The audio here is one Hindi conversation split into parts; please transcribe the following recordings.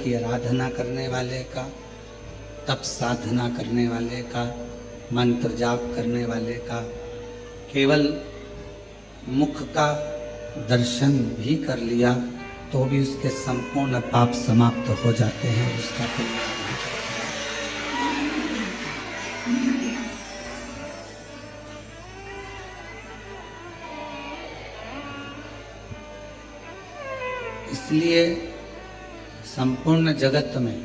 की आराधना करने वाले का, तप साधना करने वाले का, मंत्र जाप करने वाले का, केवल मुख का दर्शन भी कर लिया तो भी उसके संपूर्ण पाप समाप्त हो जाते हैं। उसका इसलिए संपूर्ण जगत में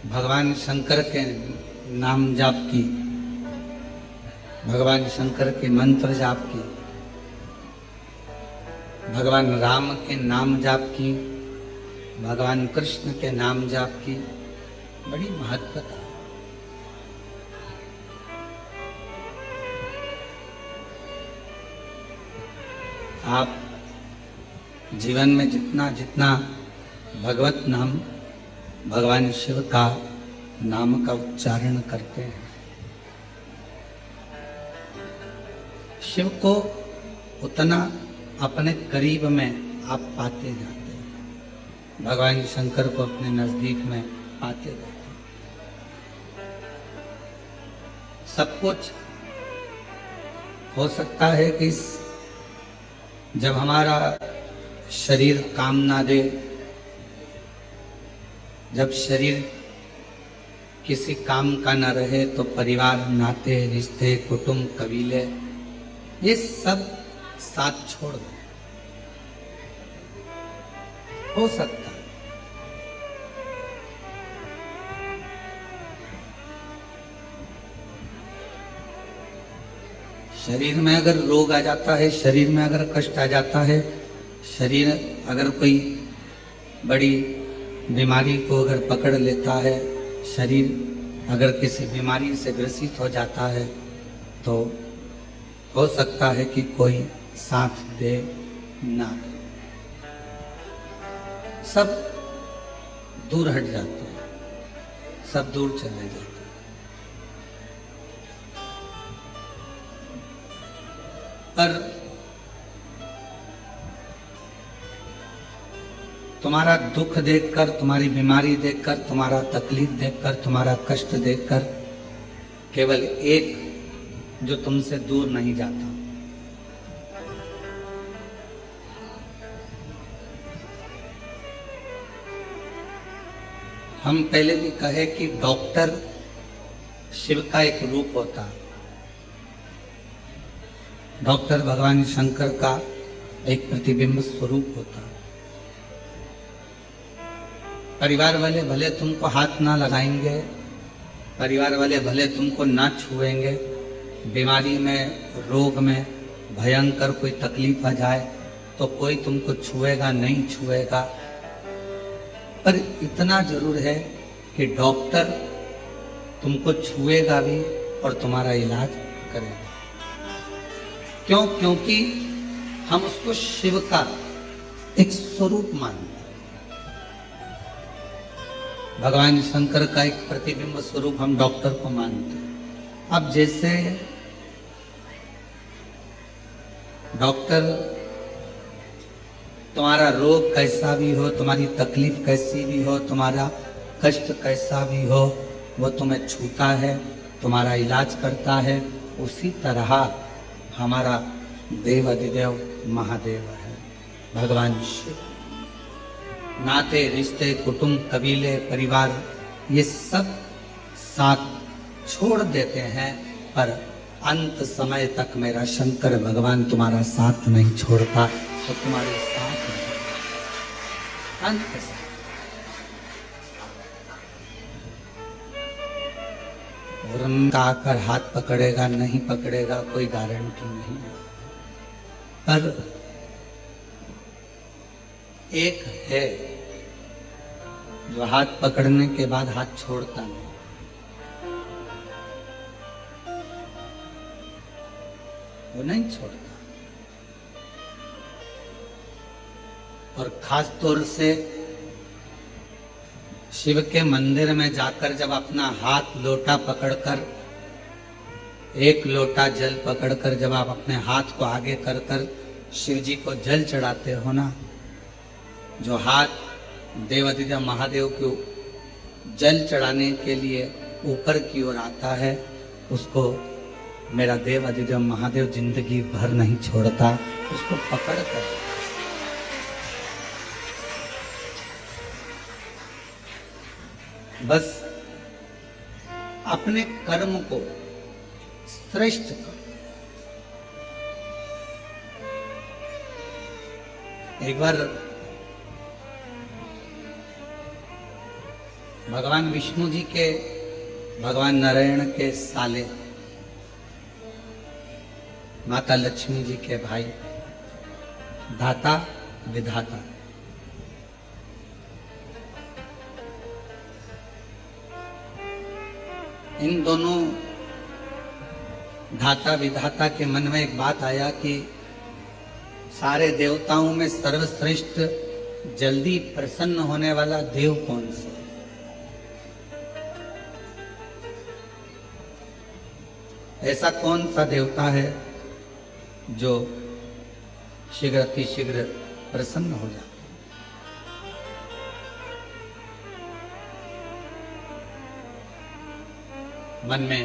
भगवान शंकर के नाम जाप की, भगवान शंकर के मंत्र जाप की, भगवान राम के नाम जाप की, भगवान कृष्ण के नाम जाप की बड़ी महत्वता है। आप जीवन में जितना जितना भगवत नाम, भगवान शिव का नाम का उच्चारण करते हैं, शिव को उतना अपने करीब में आप पाते जाते हैं, भगवान शंकर को अपने नजदीक में पाते जाते हैं। सब कुछ हो सकता है कि जब हमारा शरीर काम ना दे, जब शरीर किसी काम का न रहे, तो परिवार, नाते, रिश्ते, कुटुंब, कबीले, ये सब साथ छोड़ दें। हो सकता है। शरीर में अगर रोग आ जाता है, शरीर में अगर कष्ट आ जाता है, शरीर अगर कोई बड़ी बीमारी को अगर पकड़ लेता है, शरीर अगर किसी बीमारी से ग्रसित हो जाता है, तो हो सकता है कि कोई साथ दे ना दे, सब दूर हट जाते हैं, सब दूर चले जाते हैं। पर तुम्हारा दुख देखकर, तुम्हारी बीमारी देखकर, तुम्हारा तकलीफ देखकर, तुम्हारा कष्ट देखकर केवल एक जो तुमसे दूर नहीं जाता, हम पहले भी कहे कि डॉक्टर शिव का एक रूप होता है, डॉक्टर भगवान शंकर का एक प्रतिबिंब स्वरूप होता है। परिवार वाले भले तुमको हाथ ना लगाएंगे, परिवार वाले भले तुमको ना छुएंगे, बीमारी में, रोग में भयंकर कोई तकलीफ आ जाए तो कोई तुमको छुएगा नहीं छुएगा, पर इतना जरूर है कि डॉक्टर तुमको छुएगा भी और तुम्हारा इलाज करेगा। क्यों? क्योंकि हम उसको शिव का एक स्वरूप मानते हैं, भगवान शंकर का एक प्रतिबिंब स्वरूप हम डॉक्टर को मानते हैं। अब जैसे डॉक्टर तुम्हारा रोग कैसा भी हो, तुम्हारी तकलीफ कैसी भी हो, तुम्हारा कष्ट कैसा भी हो, वो तुम्हें छूता है, तुम्हारा इलाज करता है, उसी तरह हमारा देव अधिदेव महादेव है भगवान शिव। नाते, रिश्ते, कुटुंब, कबीले, परिवार, ये सब साथ छोड़ देते हैं, पर अंत समय तक मेरा शंकर भगवान तुम्हारा साथ नहीं छोड़ता, तो तुम्हारे साथ अंत समय। और उनका आकर हाथ पकड़ेगा नहीं पकड़ेगा कोई गारंटी नहीं है, पर एक है जो हाथ पकड़ने के बाद हाथ छोड़ता नहीं, वो नहीं छोड़ता। और खास तौर से शिव के मंदिर में जाकर जब अपना हाथ लोटा पकड़कर, एक लोटा जल पकड़कर जब आप अपने हाथ को आगे कर कर शिव जी को जल चढ़ाते हो ना, जो हाथ देवाधिदेव महादेव को जल चढ़ाने के लिए ऊपर की ओर आता है, उसको मेरा देव अधिदेव महादेव जिंदगी भर नहीं छोड़ता। उसको पकड़ कर बस अपने कर्म को श्रेष्ठ करो। एक बार भगवान विष्णु जी के भगवान नारायण के साले माता लक्ष्मी जी के भाई दाता विधाता इन दोनों धाता विधाता के मन में एक बात आया कि सारे देवताओं में सर्वश्रेष्ठ जल्दी प्रसन्न होने वाला देव कौन सा? ऐसा कौन सा देवता है जो शीघ्र अतिशीघ्र प्रसन्न हो जाता? मन में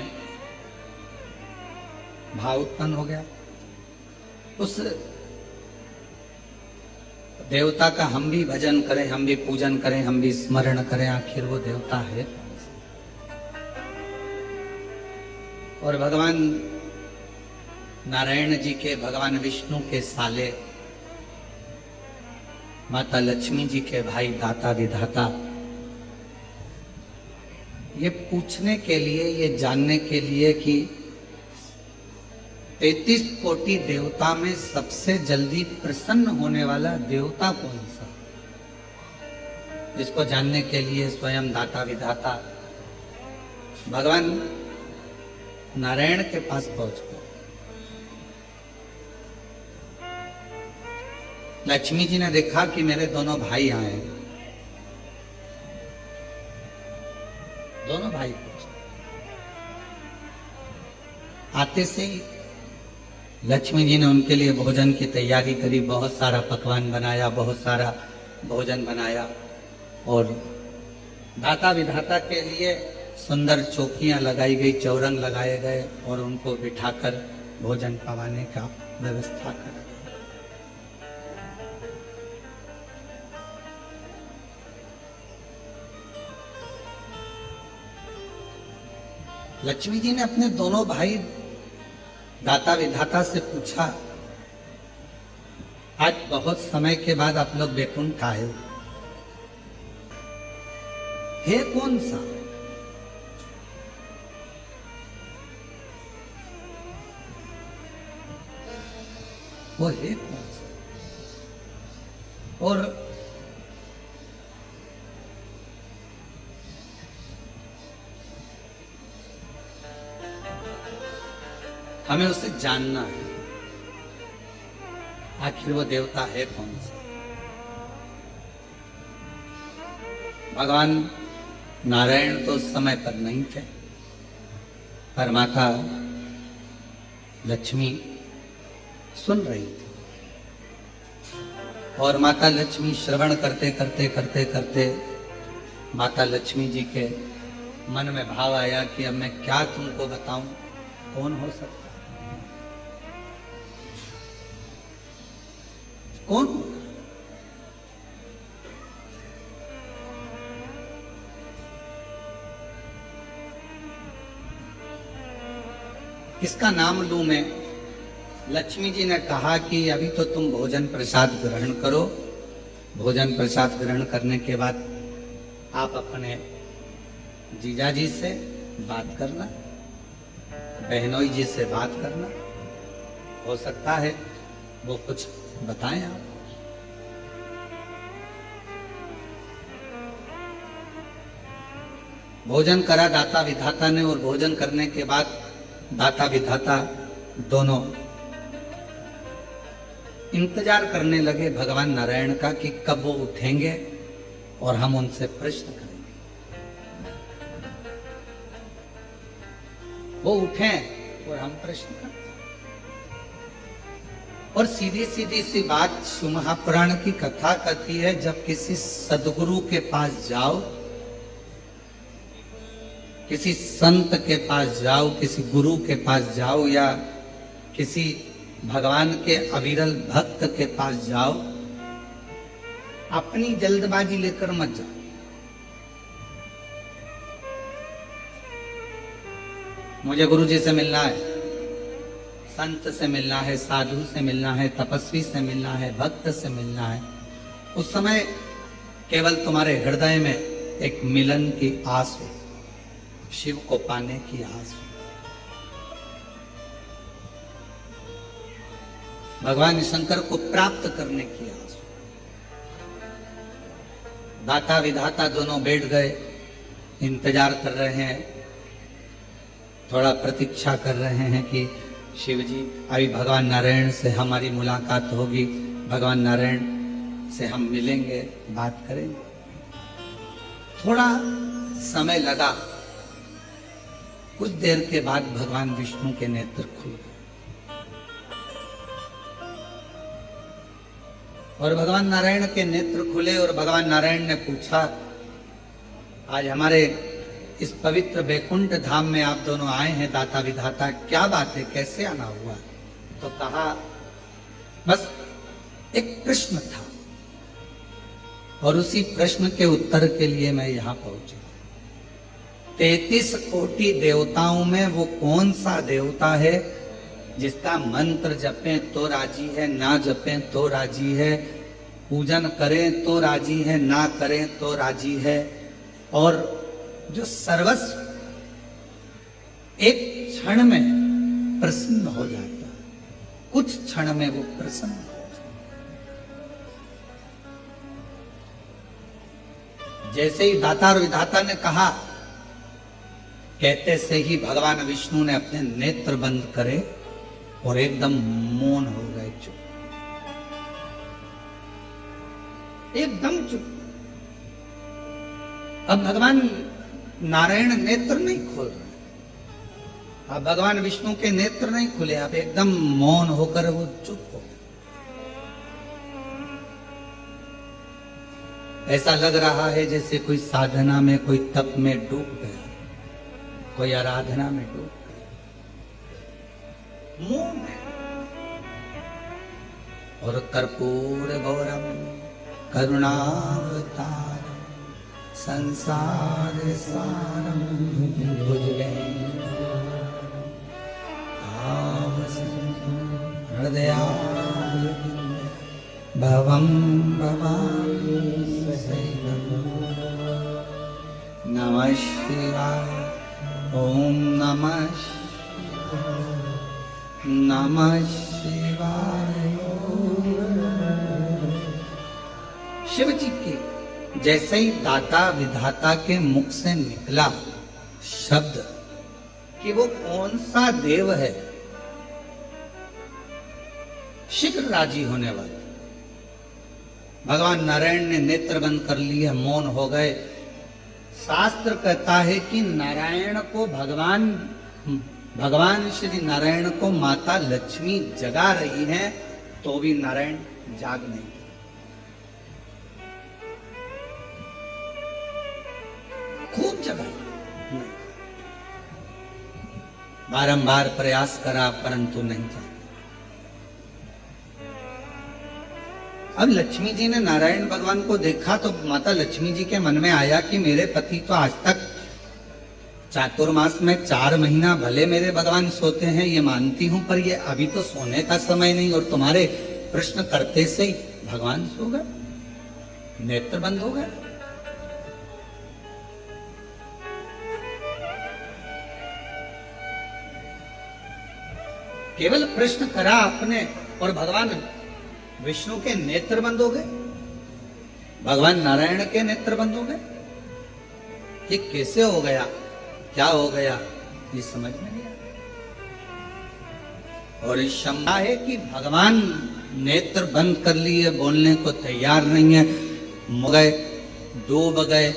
भाव उत्पन्न हो गया। उस देवता का हम भी भजन करें, हम भी पूजन करें, हम भी स्मरण करें, आखिर वो देवता है। और भगवान नारायण जी के भगवान विष्णु के साले माता लक्ष्मी जी के भाई दाता विधाता ये पूछने के लिए, ये जानने के लिए कि 33 कोटि देवता में सबसे जल्दी प्रसन्न होने वाला देवता कौन सा, इसको जानने के लिए स्वयं दाता विधाता भगवान नारायण के पास पहुंच गए। लक्ष्मी जी ने देखा कि मेरे दोनों भाई आए, दोनों भाई पहुंचे। आते से ही लक्ष्मी जी ने उनके लिए भोजन की तैयारी करी, बहुत सारा पकवान बनाया, बहुत सारा भोजन बनाया और दाता विधाता के लिए सुंदर चौकियां लगाई गई, चौरंग लगाए गए और उनको बिठाकर भोजन पवाने का व्यवस्था करा। लक्ष्मी जी ने अपने दोनों भाई दाता विधाता से पूछा, आज बहुत समय के बाद आप लोग बैकुंठ आए हो, है कौन सा? वो है कौन सा? और हमें उसे जानना है, आखिर वो देवता है कौन सा? भगवान नारायण तो उस समय पर नहीं थे, पर माता लक्ष्मी सुन रही थी और माता लक्ष्मी श्रवण करते करते करते करते माता लक्ष्मी जी के मन में भाव आया कि अब मैं क्या तुमको बताऊं, कौन हो सकता, कौन? किसका नाम लूं मैं? लक्ष्मी जी ने कहा कि अभी तो तुम भोजन प्रसाद ग्रहण करो, भोजन प्रसाद ग्रहण करने के बाद आप अपने जीजाजी से बात करना, बहनोई जी से बात करना, हो सकता है वो कुछ बताएं आप। भोजन करा दाता विधाता ने और भोजन करने के बाद दाता विधाता दोनों इंतजार करने लगे भगवान नारायण का कि कब वो उठेंगे और हम उनसे प्रश्न करेंगे। वो उठें और हम प्रश्न करें। और सीधी सीधी सी बात शिव महापुराण की कथा कहती है, जब किसी सदगुरु के पास जाओ, किसी संत के पास जाओ, किसी गुरु के पास जाओ, या किसी भगवान के अविरल भक्त के पास जाओ, अपनी जल्दबाजी लेकर मत जाओ। मुझे गुरु जी से मिलना है, संत से मिलना है, साधु से मिलना है, तपस्वी से मिलना है, भक्त से मिलना है, उस समय केवल तुम्हारे हृदय में एक मिलन की आस हो, शिव को पाने की आस हो, भगवान शंकर को प्राप्त करने की आस हो। दाता विधाता दोनों बैठ गए, इंतजार कर रहे हैं, थोड़ा प्रतीक्षा कर रहे हैं कि शिव जी अभी भगवान नारायण से हमारी मुलाकात होगी, भगवान नारायण से हम मिलेंगे, बात करेंगे। थोड़ा समय लगा, कुछ देर के बाद भगवान विष्णु के नेत्र खुल गए और भगवान नारायण के नेत्र खुले और भगवान नारायण ने पूछा, आज हमारे इस पवित्र बैकुंठ धाम में आप दोनों आए हैं दाता विधाता, क्या बात है, कैसे आना हुआ? तो कहा, बस एक प्रश्न था और उसी प्रश्न के उत्तर के लिए मैं यहां पहुंचा। 33 कोटि देवताओं में वो कौन सा देवता है जिसका मंत्र जपें तो राजी है, ना जपें तो राजी है, पूजन करें तो राजी है, ना करें तो राजी है, और जो सर्वस्व एक क्षण में प्रसन्न हो जाता है, कुछ क्षण में वो प्रसन्न हो जाता है। जैसे ही दाता और विधाता ने कहा, कहते से ही भगवान विष्णु ने अपने नेत्र बंद करे और एकदम मौन हो गए, चुप, एकदम चुप। अब भगवान नारायण नेत्र नहीं खोल रहे, अब भगवान विष्णु के नेत्र नहीं खुले, अब एकदम मौन होकर वो चुप हो। ऐसा लग रहा है जैसे कोई साधना में, कोई तप में डूब गया, कोई आराधना में डूब गया, मौन है। और कर्पूर गौरम करुणावतार संसार सारम भुजगे हृदया भवम भवामि नमः शिवाय, ओम नमः नमः शिवाय। शिव जी की जैसे ही दाता विधाता के मुख से निकला शब्द कि वो कौन सा देव है, शीघ्र राजी होने वाला, भगवान नारायण ने नेत्र बंद कर लिए, मौन हो गए। शास्त्र कहता है कि नारायण को भगवान श्री नारायण को माता लक्ष्मी जगा रही हैं, तो भी नारायण जाग नहीं, खूब जगा, बारंबार प्रयास करा परंतु नहीं जागा। अब लक्ष्मी जी ने नारायण भगवान को देखा तो माता लक्ष्मी जी के मन में आया कि मेरे पति तो आज तक चातुर्मास में 4 महीना भले मेरे भगवान सोते हैं, ये मानती हूं, पर ये अभी तो सोने का समय नहीं, और तुम्हारे प्रश्न करते से ही भगवान सो गए, नेत्र बंद हो गए। केवल प्रश्न करा आपने और भगवान विष्णु के नेत्र बंद हो गए, भगवान नारायण के नेत्र बंद हो गए। ये कैसे हो गया, क्या हो गया, ये समझ में नहीं आया। और इस शंका है कि भगवान नेत्र बंद कर लिए, बोलने को तैयार नहीं है, गए, डूब गए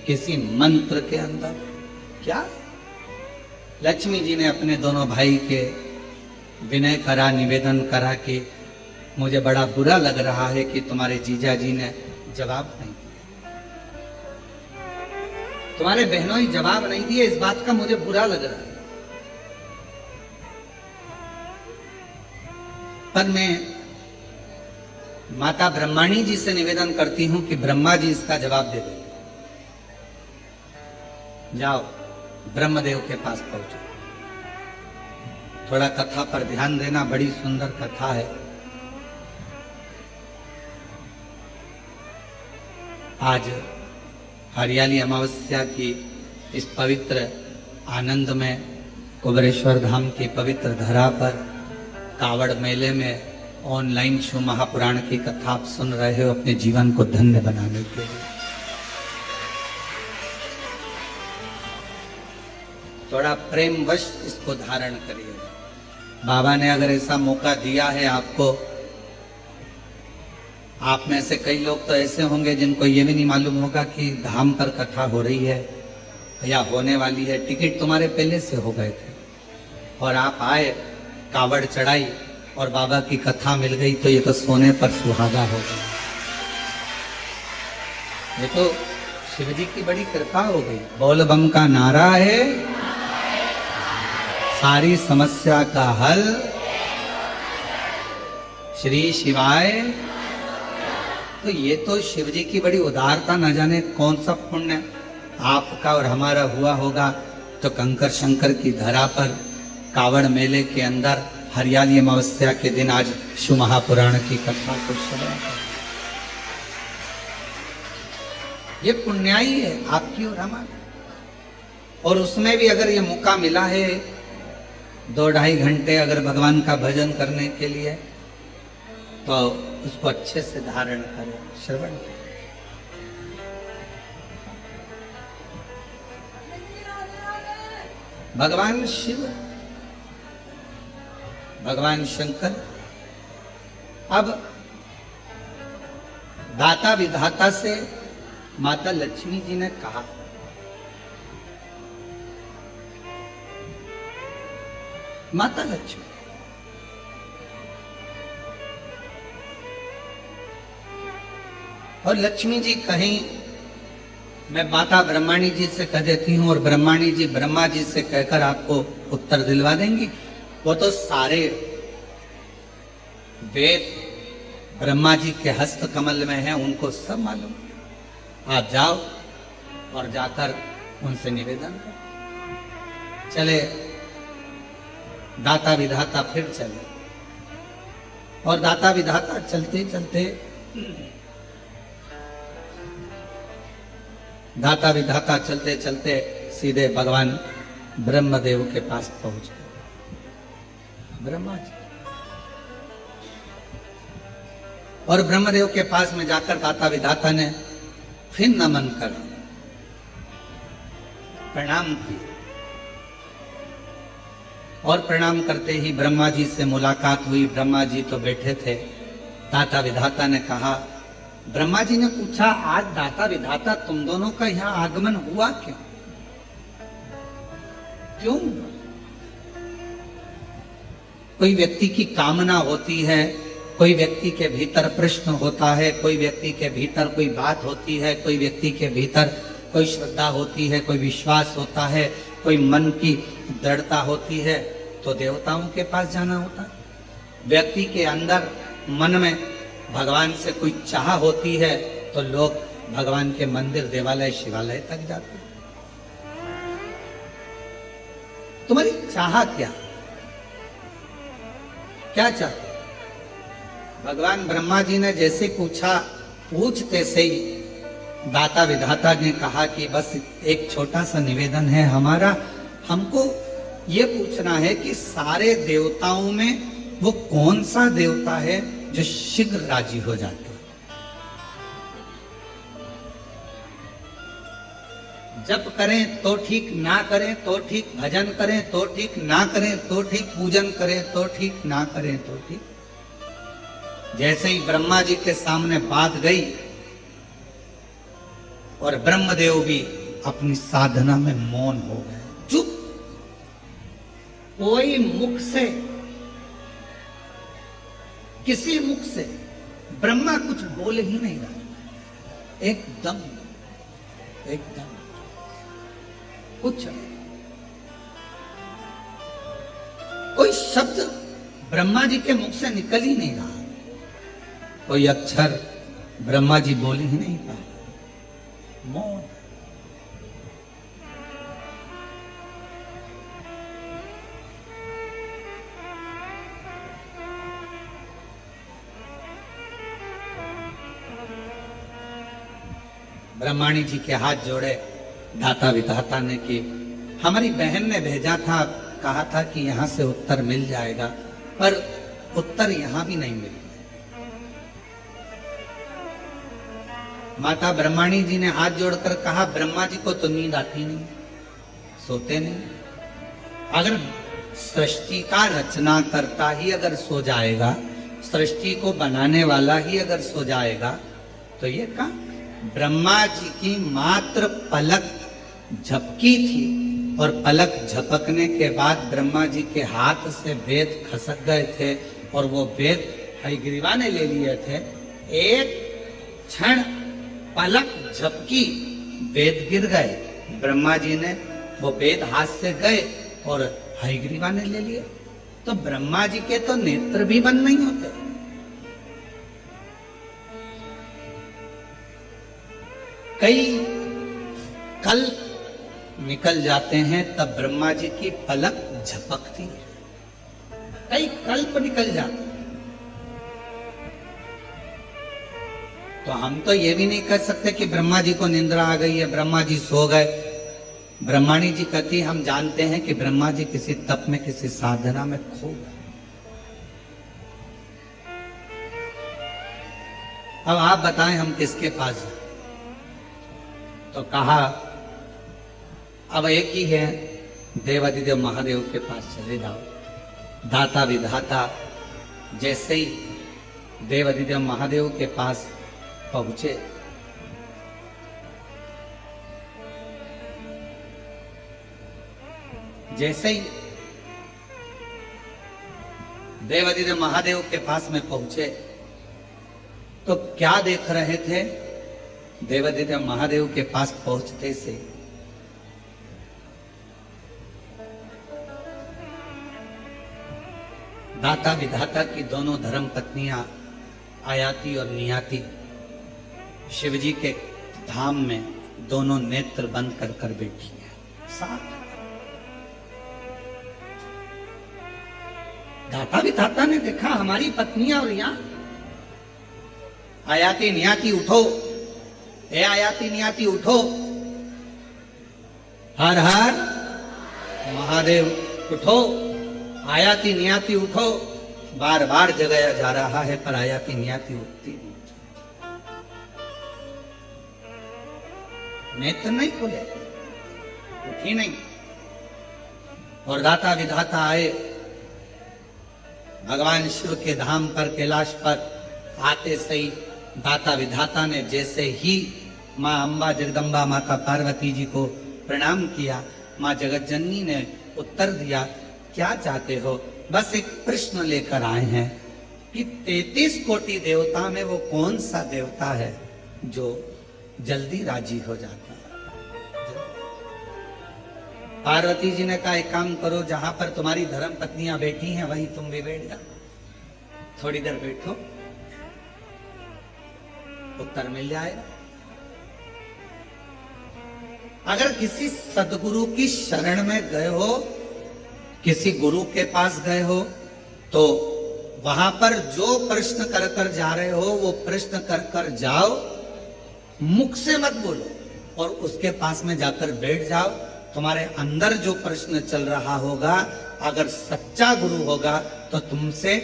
किसी मंत्र के अंदर। क्या लक्ष्मी जी ने अपने दोनों भाई के विनय करा, निवेदन करा कि मुझे बड़ा बुरा लग रहा है कि तुम्हारे जीजा जी ने जवाब नहीं दिया, तुम्हारे बहनों ही जवाब नहीं दिए, इस बात का मुझे बुरा लग रहा है। पर मैं माता ब्रह्माणी जी से निवेदन करती हूं कि ब्रह्मा जी इसका जवाब दे देंगे। जाओ ब्रह्मदेव के पास पहुंचो, थोड़ा कथा पर ध्यान देना, बड़ी सुंदर कथा है। आज हरियाली अमावस्या की इस पवित्र आनंद में कुबेरेश्वर धाम की पवित्र धरा पर कावड़ मेले में ऑनलाइन शिव महापुराण की कथा आप सुन रहे हो अपने जीवन को धन्य बनाने के लिए। थोड़ा प्रेमवश इसको धारण करिए। बाबा ने अगर ऐसा मौका दिया है आपको, आप में से कई लोग तो ऐसे होंगे जिनको ये भी नहीं मालूम होगा कि धाम पर कथा हो रही है या होने वाली है। टिकट तुम्हारे पहले से हो गए थे और आप आए, कावड़ चढ़ाई और बाबा की कथा मिल गई, तो ये तो सोने पर सुहागा हो गया। ये तो शिव जी की बड़ी कृपा हो गई। बोल बम का नारा है, सारी समस्या का हल, श्री शिवाय। तो ये तो शिव जी की बड़ी उदारता, न जाने कौन सा पुण्य आपका और हमारा हुआ होगा। तो कंकर शंकर की धरा पर कावड़ मेले के अंदर हरियाली अमावस्या के दिन आज शिव महापुराण की कथा को श्रवण करें। ये पुण्याई है आपकी और हमारी। और उसमें भी अगर ये मौका मिला है 2-2.5 घंटे अगर भगवान का भजन करने के लिए, तो उसको अच्छे से धारण करें, श्रवण करें। भगवान शिव, भगवान शंकर अब दाता विधाता से माता लक्ष्मी जी ने कहा, माता लक्ष्मी और लक्ष्मी जी कहीं मैं माता ब्रह्माणी जी से कह देती हूं और ब्रह्माणी जी ब्रह्मा जी से कहकर आपको उत्तर दिलवा देंगी। वो तो सारे वेद ब्रह्मा जी के हस्त कमल में है, उनको सब मालूम। आप जाओ और जाकर उनसे निवेदन करो। चले दाता विधाता फिर चले और दाता विधाता चलते चलते दाता विधाता चलते चलते सीधे भगवान ब्रह्मदेव के पास पहुंच गए। ब्रह्मा जी और ब्रह्मदेव के पास में जाकर दाता विधाता ने फिर नमन कर प्रणाम किया और प्रणाम करते ही ब्रह्मा जी से मुलाकात हुई। ब्रह्मा जी तो बैठे थे। दाता विधाता ने कहा, ब्रह्मा जी ने पूछा, आज दाता विधाता तुम दोनों का यहां आगमन हुआ क्यों? क्यों? कोई व्यक्ति की कामना होती है, कोई व्यक्ति के भीतर प्रश्न होता है, कोई व्यक्ति के भीतर कोई बात होती है, कोई व्यक्ति के भीतर कोई श्रद्धा होती है, कोई विश्वास होता है, कोई मन की दृढ़ता होती है, तो देवताओं के पास जाना होता है। व्यक्ति के अंदर मन में भगवान से कोई चाह होती है तो लोग भगवान के मंदिर, देवालय, शिवालय तक जाते हैं। तुम्हारी चाह क्या क्या चाहते? भगवान ब्रह्मा जी ने जैसे पूछा, पूछते से ही दाता विधाता ने कहा कि बस एक छोटा सा निवेदन है हमारा, हमको ये पूछना है कि सारे देवताओं में वो कौन सा देवता है जो शीघ्र राजी हो जाते हैं? जप करें तो ठीक, ना करें तो ठीक, भजन करें तो ठीक, ना करें तो ठीक, पूजन करें तो ठीक, ना करें तो ठीक। जैसे ही ब्रह्मा जी के सामने बात गई और ब्रह्मदेव भी अपनी साधना में मौन हो गए, चुप। कोई मुख से किसी मुख से ब्रह्मा कुछ बोल ही नहीं रहा, एकदम एकदम कुछ नहीं, कोई शब्द ब्रह्मा जी के मुख से निकल ही नहीं रहा, कोई अक्षर ब्रह्मा जी बोल ही नहीं पाए, मौन। ब्रह्माणी जी के हाथ जोड़े दाता विधाता ने कि हमारी बहन ने भेजा था, कहा था कि यहां से उत्तर मिल जाएगा, पर उत्तर यहां भी नहीं मिल। माता ब्रह्माणी जी ने हाथ जोड़कर कहा, ब्रह्मा जी को तो नींद आती नहीं, सोते नहीं। अगर सृष्टि का रचना करता ही अगर सो जाएगा, सृष्टि को बनाने वाला ही अगर सो जाएगा, तो ये कहा ब्रह्मा जी की मात्र पलक झपकी थी और पलक झपकने के बाद ब्रह्मा जी के हाथ से वेद खसक गए थे और वो वेद हयग्रीवा ने ले लिए थे। एक क्षण पलक झपकी, वेद गिर गए, ब्रह्मा जी ने वो वेद हाथ से गए और हयग्रीवा ने ले लिए। तो ब्रह्मा जी के तो नेत्र भी बंद नहीं होते। कई कल्प निकल जाते हैं तब ब्रह्मा जी की पलक झपकती है, कई कल्प निकल जाते हैं। तो हम तो ये भी नहीं कर सकते कि ब्रह्मा जी को निंद्रा आ गई है, ब्रह्मा जी सो गए। ब्रह्माणी जी कहती, हम जानते हैं कि ब्रह्मा जी किसी तप में, किसी साधना में खो गए। अब आप बताएं हम किसके पास जाएं? तो कहा अब एक ही है, देवादिदेव महादेव के पास चले जाओ। दाता विधाता जैसे ही देवादिदेव महादेव के पास पहुंचे, जैसे ही देवादिदेव महादेव के पास में पहुंचे तो क्या देख रहे थे? देवादिदेव महादेव के पास पहुंचते से दाता विधाता की दोनों धर्म पत्नियां आयाति और नियाति शिवजी के धाम में दोनों नेत्र बंद कर कर बैठी है साथ। दाता विधाता ने देखा हमारी पत्नियां और यहां आयाति नियाति उठो, ए आयाति नियाति उठो, हर हर महादेव उठो, आयाति नियाति उठो। बार बार जगाया जा रहा है पर आयाति नियाति उठती नहीं, नेत्र नहीं खुले, उठी नहीं। और दाता विधाता आए भगवान शिव के धाम पर, कैलाश पर आते सही दाता विधाता ने जैसे ही माँ अम्बा जगदम्बा माता पार्वती जी को प्रणाम किया, माँ जगतजननी ने उत्तर दिया, क्या चाहते हो? बस एक प्रश्न लेकर आए हैं कि 33 कोटि देवता में वो कौन सा देवता है जो जल्दी राजी हो जाता है? पार्वती जी ने कहा एक काम करो, जहां पर तुम्हारी धर्म पत्नियां बैठी हैं वहीं तुम भी बैठ जाओ, थोड़ी देर बैठो, उत्तर मिल जाएगा। अगर किसी सदगुरु की शरण में गए हो, किसी गुरु के पास गए हो, तो वहां पर जो प्रश्न कर कर जा रहे हो वो प्रश्न कर कर जाओ, मुख से मत बोलो और उसके पास में जाकर बैठ जाओ। तुम्हारे अंदर जो प्रश्न चल रहा होगा, अगर सच्चा गुरु होगा तो तुमसे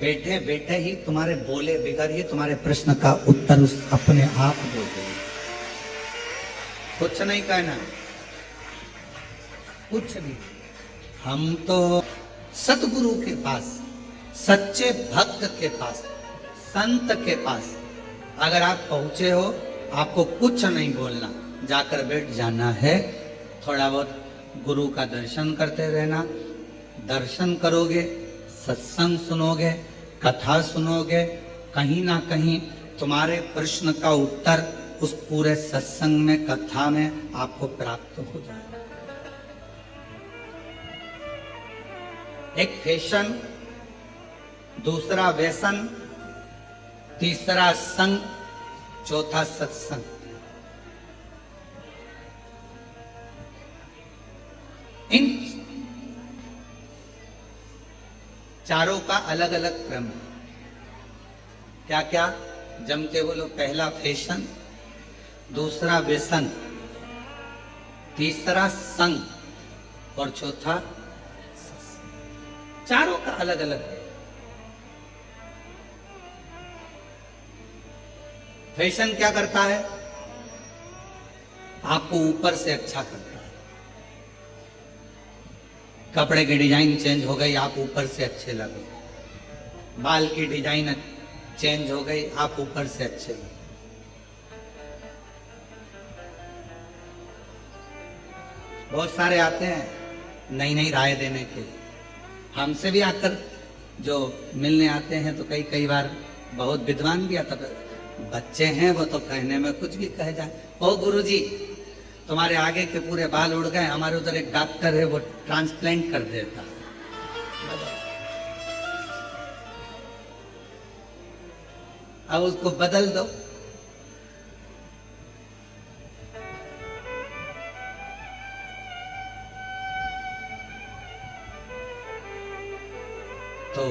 बैठे बैठे ही तुम्हारे बोले बगैर ही तुम्हारे प्रश्न का उत्तर उस अपने आप दे देगा। कुछ नहीं कहना, कुछ नहीं। हम तो सतगुरु के पास, सच्चे भक्त के पास, संत के पास अगर आप पहुंचे हो, आपको कुछ नहीं बोलना, जाकर बैठ जाना है। थोड़ा बहुत गुरु का दर्शन करते रहना, दर्शन करोगे, सत्संग सुनोगे, कथा सुनोगे, कहीं ना कहीं तुम्हारे प्रश्न का उत्तर उस पूरे सत्संग में, कथा में आपको प्राप्त हो जाएगा। एक फैशन, दूसरा व्यसन, तीसरा संग, चौथा सत्संग। इन चारों का अलग अलग क्रम है। क्या क्या? जम के बोलो। पहला फैशन, दूसरा व्यसन, तीसरा संग और चौथा सत्संग। चारों का अलग अलग है। फैशन क्या करता है? आपको ऊपर से अच्छा करता है। कपड़े की डिजाइन चेंज हो गई, आप ऊपर से अच्छे लगे। बाल की डिजाइन चेंज हो गई, आप ऊपर से अच्छे लगे। बहुत सारे आते हैं नई नई राय देने के लिए। हमसे भी आकर जो मिलने आते हैं तो कई बार बहुत विद्वान भी आता है। बच्चे हैं वो तो कहने में कुछ भी कह जाए। ओ गुरुजी, तुम्हारे आगे के पूरे बाल उड़ गए, हमारे उधर एक डॉक्टर है वो ट्रांसप्लांट कर देता। अब उसको बदल दो। तो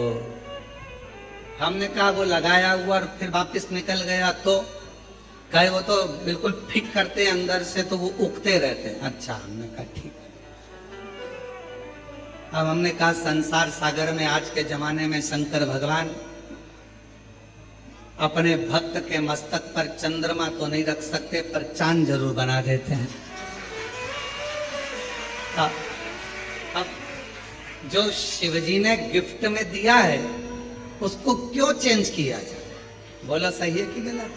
हमने कहा वो लगाया हुआ और फिर वापस निकल गया तो कहे वो तो बिल्कुल फिट करते अंदर से तो वो उगते रहते। अच्छा, हमने कहा ठीक। अब हमने कहा संसार सागर में आज के जमाने में शंकर भगवान अपने भक्त के मस्तक पर चंद्रमा तो नहीं रख सकते पर चांद जरूर बना देते हैं। अब जो शिवजी ने गिफ्ट में दिया है उसको क्यों चेंज किया जाए? बोलो सही है कि गलत?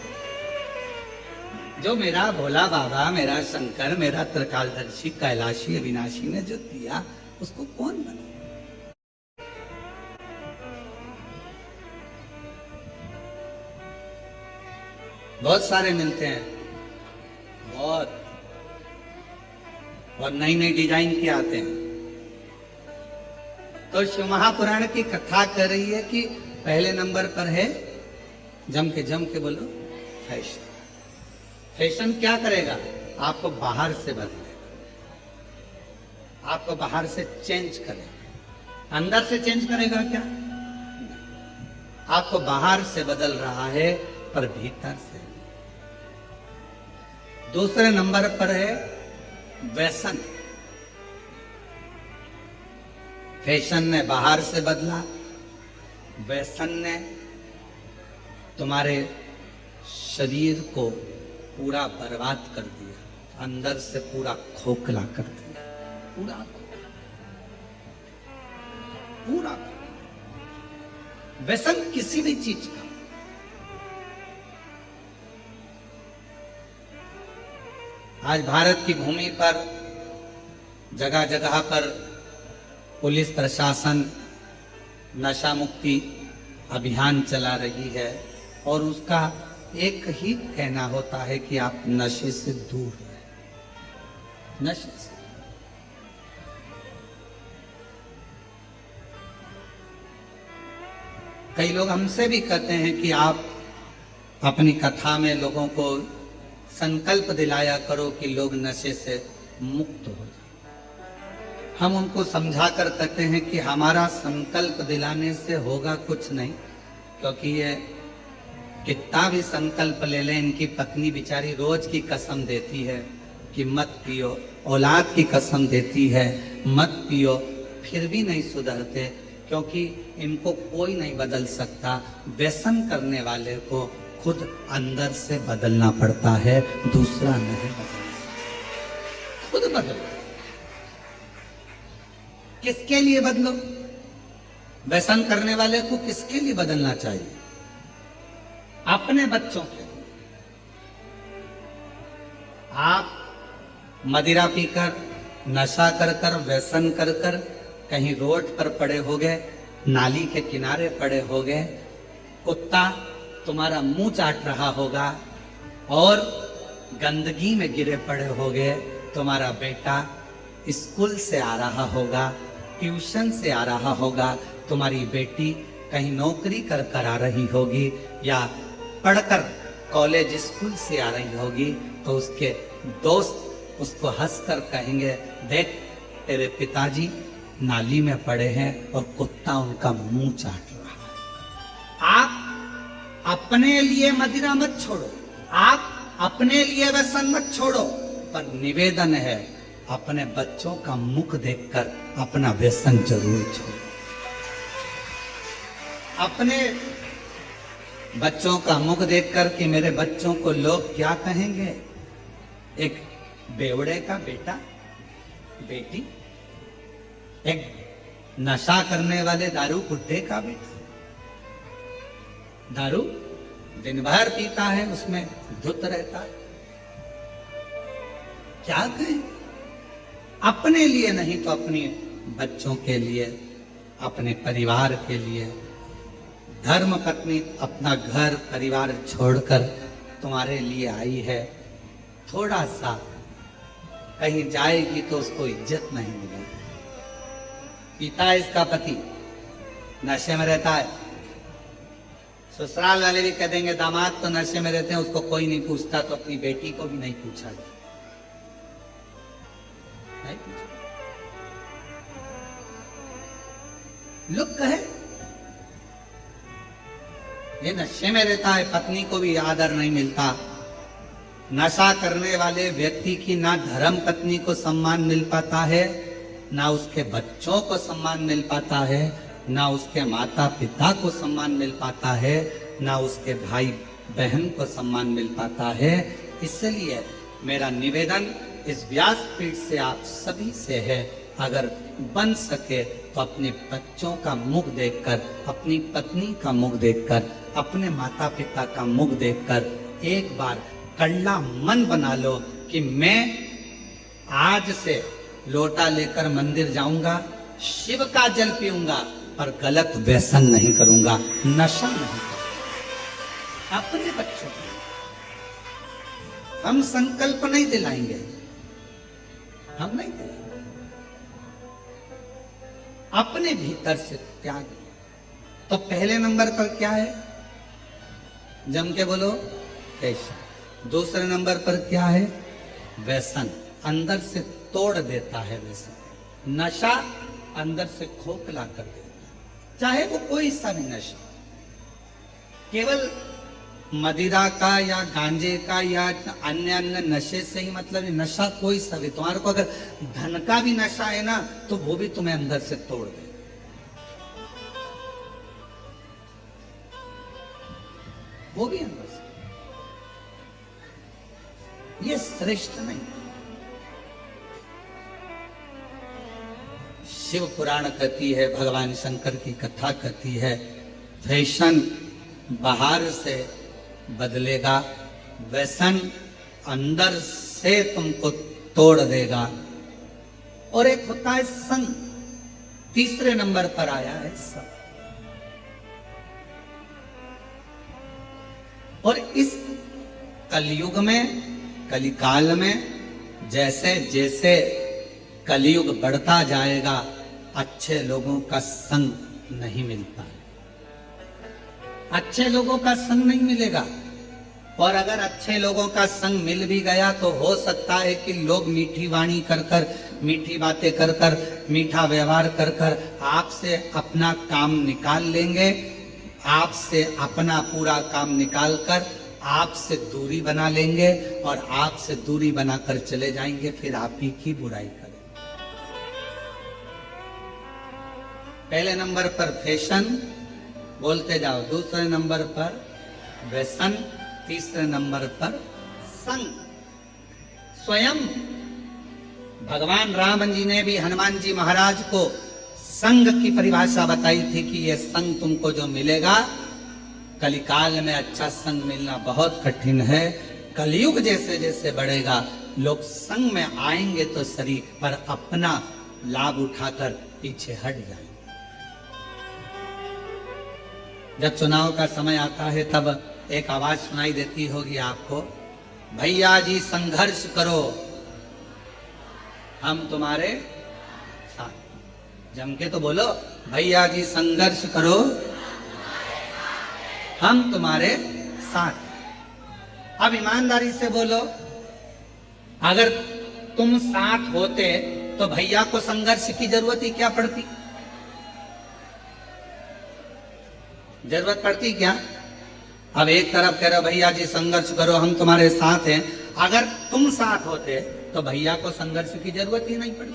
जो मेरा भोला बाबा, मेरा शंकर, मेरा त्रिकालदर्शी, कैलाशी, अविनाशी ने जो दिया उसको कौन बना? बहुत सारे मिलते हैं, बहुत, और नई नई डिजाइन के आते हैं। तो शिव महापुराण की कथा कर रही है कि पहले नंबर पर है, जम के बोलो, फैशन। फैशन क्या करेगा? आपको बाहर से बदलेगा, आपको बाहर से चेंज करेगा। अंदर से चेंज करेगा क्या? आपको बाहर से बदल रहा है पर भीतर से। दूसरे नंबर पर है व्यसन। फैशन ने बाहर से बदला, व्यसन ने तुम्हारे शरीर को पूरा बर्बाद कर दिया, अंदर से पूरा खोखला कर दिया, पूरा। व्यसन किसी भी चीज का, आज भारत की भूमि पर जगह जगह पर पुलिस प्रशासन नशा मुक्ति अभियान चला रही है और उसका एक ही कहना होता है कि आप नशे से दूर रहें। नशे से कई लोग हमसे भी कहते हैं कि आप अपनी कथा में लोगों को संकल्प दिलाया करो कि लोग नशे से मुक्त हो जाए। हम उनको समझा कर कहते हैं कि हमारा संकल्प दिलाने से होगा कुछ नहीं, क्योंकि ये कितना भी संकल्प ले लें, इनकी पत्नी बेचारी रोज की कसम देती है कि मत पियो, औलाद की कसम देती है मत पियो, फिर भी नहीं सुधरते, क्योंकि इनको कोई नहीं बदल सकता। व्यसन करने वाले को खुद अंदर से बदलना पड़ता है, दूसरा नहीं बदल सकता। खुद बदलो। किसके लिए बदलो? व्यसन करने वाले को किसके लिए बदलना चाहिए? अपने बच्चों के लिए। आप मदिरा पीकर, नशा कर कर, व्यसन कर कर कहीं रोड पर पड़े हो गए, नाली के किनारे पड़े हो गए, कुत्ता तुम्हारा मुंह चाट रहा होगा और गंदगी में गिरे पड़े होगे। तुम्हारा बेटा स्कूल से आ रहा होगा, ट्यूशन से आ रहा होगा, तुम्हारी बेटी कहीं नौकरी कर कर आ रही होगी या पढ़कर कॉलेज स्कूल से आ रही होगी, तो उसके दोस्त उसको हंसकर कहेंगे, देख तेरे पिताजी नाली में पड़े हैं और कुत्ता उनका मुंह चाट रहा है। आप अपने लिए मदिरा मत छोड़ो, आप अपने लिए व्यसन मत छोड़ो, पर निवेदन है अपने बच्चों का मुख देखकर अपना व्यसन जरूर छोड़ो। अपने बच्चों का मुख देखकर कि मेरे बच्चों को लोग क्या कहेंगे। एक बेवड़े का बेटा बेटी, एक नशा करने वाले दारू गुड्डे का बेटा, दारू दिन भर पीता है, उसमें धुत रहता है, क्या कहें। अपने लिए नहीं तो अपने बच्चों के लिए, अपने परिवार के लिए। धर्म पत्नी अपना घर परिवार छोड़कर तुम्हारे लिए आई है, थोड़ा सा कहीं जाएगी तो उसको इज्जत नहीं मिलेगी। पिता है इसका पति, नशे में रहता है, ससुराल वाले भी कह देंगे दामाद तो नशे में रहते हैं, उसको कोई नहीं पूछता, तो अपनी बेटी को भी नहीं पूछा गया। लोग कहे ये नशे में रहता है, पत्नी को भी आदर नहीं मिलता। नशा करने वाले व्यक्ति की ना धर्म पत्नी को सम्मान मिल पाता है, ना उसके बच्चों को सम्मान मिल पाता है, ना उसके माता पिता को सम्मान मिल पाता है, ना उसके भाई बहन को सम्मान मिल पाता है। इसलिए मेरा निवेदन इस व्यासपीठ से आप सभी से है, अगर बन सके तो अपने बच्चों का मुख देखकर, अपनी पत्नी का मुख देखकर, अपने माता पिता का मुख देखकर एक बार कड़ला मन बना लो कि मैं आज से लोटा लेकर मंदिर जाऊंगा, शिव का जल पीऊंगा, पर गलत व्यसन नहीं करूंगा, नशा नहीं करूंगा। अपने बच्चों को हम संकल्प नहीं दिलाएंगे, हम नहीं दिलाएंगे, अपने भीतर से त्याग। तो पहले नंबर पर क्या है, जम के बोलो पैशन। दूसरे नंबर पर क्या है, व्यसन, अंदर से तोड़ देता है व्यसन। नशा अंदर से खोखला कर देता है, चाहे वो कोई सा भी नशा, केवल मदिरा का या गांजे का या अन्य अन्य नशे से ही मतलब है। नशा कोई सा भी, तुम्हारे को अगर धन का भी नशा है ना, तो वो भी तुम्हें अंदर से तोड़ दे। वो भी अंदर से, ये श्रेष्ठ नहीं। शिव पुराण कहती है, भगवान शंकर की कथा कहती है, फैशन बाहर से बदलेगा, व्यसन अंदर से तुमको तोड़ देगा। और एक होता है संग, तीसरे नंबर पर आया है संग। और इस कलयुग में, कलिकाल में जैसे जैसे कलयुग बढ़ता जाएगा, अच्छे लोगों का संग नहीं मिलता है, अच्छे लोगों का संग नहीं मिलेगा। और अगर अच्छे लोगों का संग मिल भी गया तो हो सकता है कि लोग मीठी वाणी कर कर, मीठी बातें कर कर, मीठा व्यवहार कर कर आपसे अपना काम निकाल लेंगे, आपसे अपना पूरा काम निकाल कर आपसे दूरी बना लेंगे और आपसे दूरी बनाकर चले जाएंगे, फिर आप ही की बुराई करेंगे। पहले नंबर पर फैशन, बोलते जाओ, दूसरे नंबर पर व्यसन, तीसरे नंबर पर संग। स्वयं भगवान राम जी ने भी हनुमान जी महाराज को संग की परिभाषा बताई थी कि यह संग तुमको जो मिलेगा, कलिकाल में अच्छा संग मिलना बहुत कठिन है। कलयुग जैसे जैसे बढ़ेगा, लोग संग में आएंगे तो सही, पर अपना लाभ उठाकर पीछे हट जाएंगे। जब चुनाव का समय आता है तब एक आवाज सुनाई देती होगी आपको, भैया जी संघर्ष करो हम तुम्हारे साथ। जम के तो बोलो, भैया जी संघर्ष करो हम तुम्हारे साथ। अब ईमानदारी से बोलो, अगर तुम साथ होते तो भैया को संघर्ष की जरूरत ही क्या पड़ती? जरूरत पड़ती क्या? अब एक तरफ कह रहे हो भैया जी संघर्ष करो हम तुम्हारे साथ हैं, अगर तुम साथ होते तो भैया को संघर्ष की जरूरत ही नहीं पड़ी।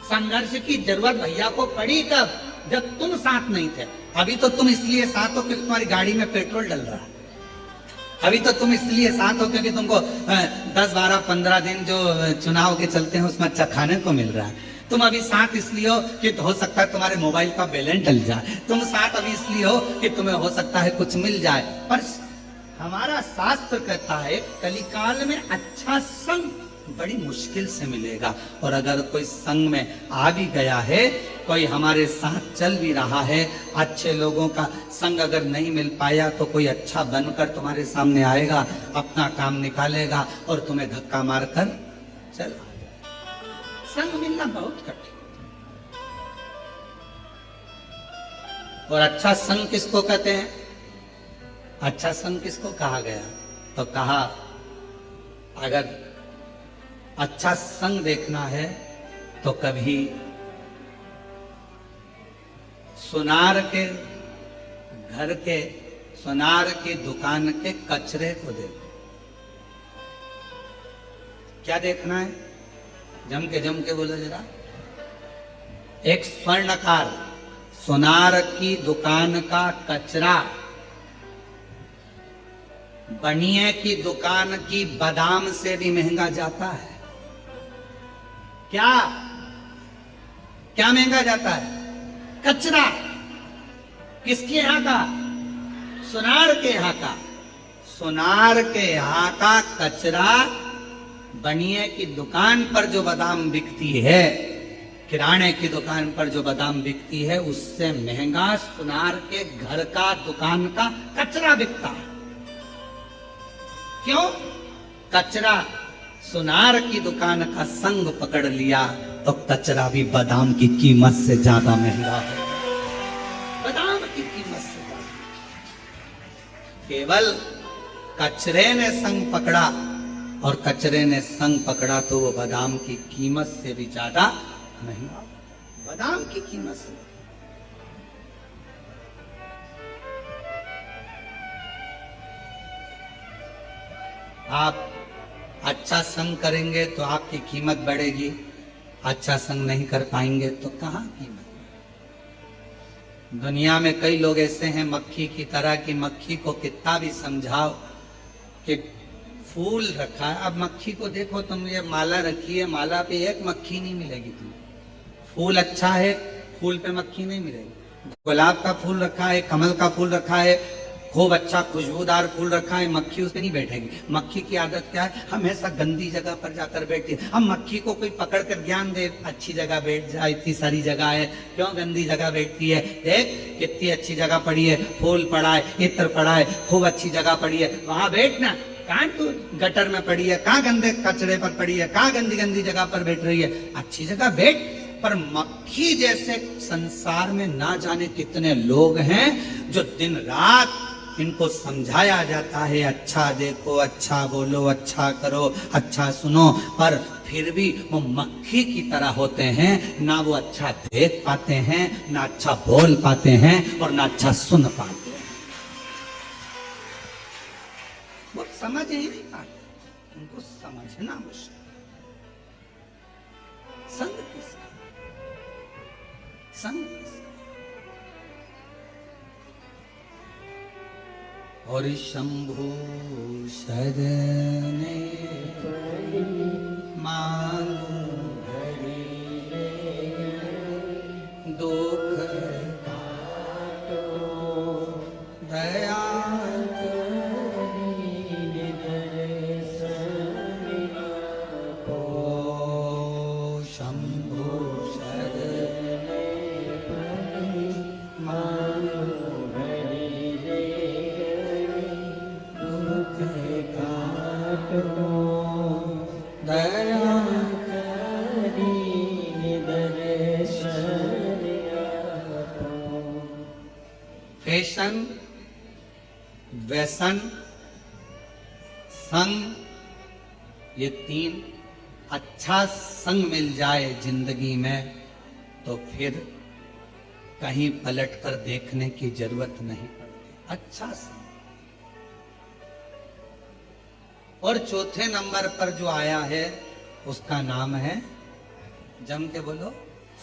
संघर्ष की जरूरत भैया को पड़ी कब? जब तुम साथ नहीं थे। अभी तो तुम इसलिए साथ हो क्योंकि तुम्हारी गाड़ी में पेट्रोल डल रहा है। अभी तो तुम इसलिए साथ हो क्योंकि तुमको 10, 12, 15 दिन जो चुनाव के चलते हैं उसमें अच्छा खाने को मिल रहा है। तुम अभी साथ इसलिए हो कि हो सकता है तुम्हारे मोबाइल का बैलेंस डल जाए। तुम साथ अभी इसलिए हो कि तुम्हें हो सकता है कुछ मिल जाए। पर हमारा शास्त्र कहता है कलिकाल में अच्छा संग बड़ी मुश्किल से मिलेगा। और अगर कोई संग में आ भी गया है, कोई हमारे साथ चल भी रहा है, अच्छे लोगों का संग अगर नहीं मिल पाया तो कोई अच्छा बनकर तुम्हारे सामने आएगा, अपना काम निकालेगा और तुम्हें धक्का मारकर चला। संग मिलना बहुत कठिन। और अच्छा संग किसको कहते हैं? अच्छा संग किसको कहा गया? तो कहा अगर अच्छा संग देखना है तो कभी सुनार के घर के, सुनार की दुकान के कचरे को देखो। क्या देखना है? जम के बोलो जरा। एक स्वर्णकार सुनार की दुकान का कचरा बनिए की दुकान की बादाम से भी महंगा जाता है। क्या क्या महंगा जाता है? कचरा। किसके यहाँ का? सुनार के यहाँ का। सुनार के यहाँ का कचरा बनिए की दुकान पर जो बादाम बिकती है, किराने की दुकान पर जो बादाम बिकती है, उससे महंगा सुनार के घर का दुकान का कचरा बिकता है। क्यों? कचरा सुनार की दुकान का संग पकड़ लिया तो कचरा भी बादाम की कीमत से ज्यादा महंगा है। बादाम की कीमत से ज्यादा। केवल कचरे ने संग पकड़ा, और कचरे ने संग पकड़ा तो वो बादाम की कीमत से भी ज्यादा महंगा। बादाम की कीमत से। आप अच्छा संग करेंगे तो आपकी कीमत बढ़ेगी, अच्छा संग नहीं कर पाएंगे तो कहां कीमत? दुनिया में कई लोग ऐसे हैं मक्खी की तरह कि मक्खी को कितना भी समझाओ कि फूल रखा है। अब मक्खी को देखो तुम, ये माला रखी है, माला पे एक मक्खी नहीं मिलेगी तुम्हें। फूल अच्छा है, फूल पे मक्खी नहीं मिलेगी। गुलाब का फूल रखा है, कमल का फूल रखा है, खूब अच्छा खुशबूदार फूल रखा है, मक्खी उस पे नहीं बैठेगी। मक्खी की आदत क्या है? हमेशा गंदी जगह पर जाकर बैठती है। हम मक्खी को कोई पकड़ कर ज्ञान दे, अच्छी जगह बैठ जा, इतनी सारी जगह है, क्यों गंदी जगह बैठती है? देख कितनी अच्छी जगह पड़ी है, फूल पड़ा है, इत्र पड़ा है, खूब अच्छी जगह पड़ी है, वहां बैठना। कहाँ तू गटर में पड़ी है, कहाँ गंदे कचरे पर पड़ी है, कहाँ गंदी गंदी जगह पर बैठ रही है? अच्छी जगह बैठ। पर मक्खी जैसे संसार में ना जाने कितने लोग हैं जो दिन रात इनको समझाया जाता है, अच्छा देखो, अच्छा बोलो, अच्छा करो, अच्छा सुनो, पर फिर भी वो मक्खी की तरह होते हैं। ना वो अच्छा देख पाते हैं, ना अच्छा बोल पाते हैं, और ना अच्छा सुन पाते हैं। वो समझ ही नहीं पाते, उनको समझना मुश्किल। संग किसका? संग किसका? और शंभु शरणे मांगू दुख काटो दया शंभु शरणे मांगू दया फैशन, व्यसन, संग, ये तीन अच्छा संग मिल जाए जिंदगी में तो फिर कहीं पलट कर देखने की जरूरत नहीं पड़ती। अच्छा संग। और चौथे नंबर पर जो आया है उसका नाम है, जम के बोलो,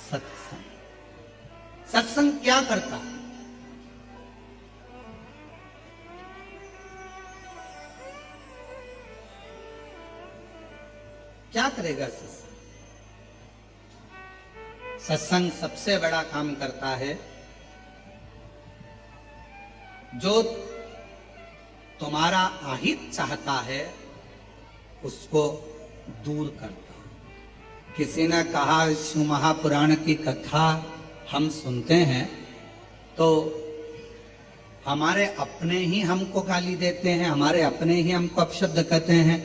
सत्संग। सत्संग क्या करता है? क्या करेगा सत्संग? सत्संग सबसे बड़ा काम करता है, जो तुम्हारा अहित चाहता है उसको दूर करता है। किसी ने कहा, शिव महापुराण की कथा हम सुनते हैं तो हमारे अपने ही हमको गाली देते हैं, हमारे अपने ही हमको अपशब्द कहते हैं।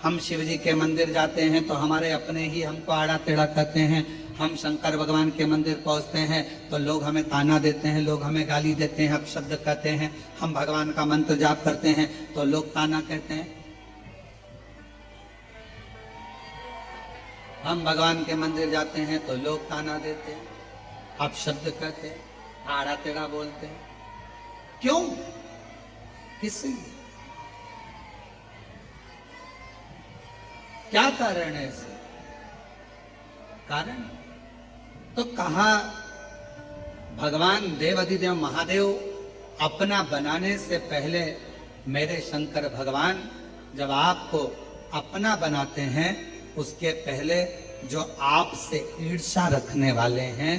हम शिव जी के मंदिर जाते हैं तो हमारे अपने ही हमको आड़ा टेढ़ा कहते हैं। हम शंकर भगवान के मंदिर पहुंचते हैं तो लोग हमें ताना देते हैं, लोग हमें गाली देते हैं, अपशब्द कहते हैं। हम भगवान का मंत्र जाप करते हैं तो लोग ताना कहते हैं। हम भगवान के मंदिर जाते हैं तो लोग ताना देते हैं, अपशब्द कहते हैं, आड़ा टेढ़ा बोलते हैं। क्यों? किस लिए? क्या कारण है इसे? कारण तो कहा, भगवान देवाधिदेव महादेव अपना बनाने से पहले मेरे शंकर भगवान जब आपको अपना बनाते हैं उसके पहले जो आपसे ईर्ष्या रखने वाले हैं,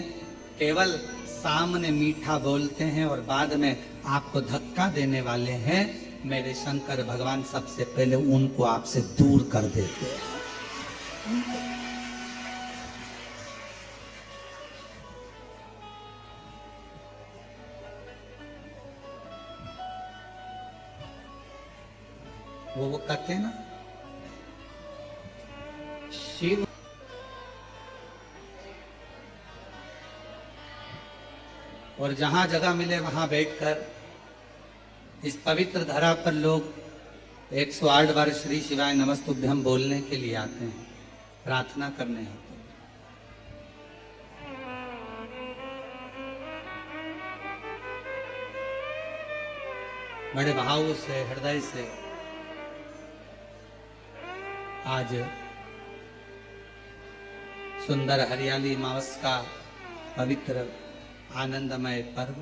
केवल सामने मीठा बोलते हैं और बाद में आपको धक्का देने वाले हैं, मेरे शंकर भगवान सबसे पहले उनको आपसे दूर कर देते हैं। वो कहते हैं ना, शिव और जहां जगह मिले वहां बैठकर इस पवित्र धरा पर लोग 108 बार श्री शिवाय नमस्तुभ्यम बोलने के लिए आते हैं, प्रार्थना करने आते हैं। बड़े भाव से, हृदय से आज सुंदर हरियाली मावस का पवित्र आनंदमय पर्व,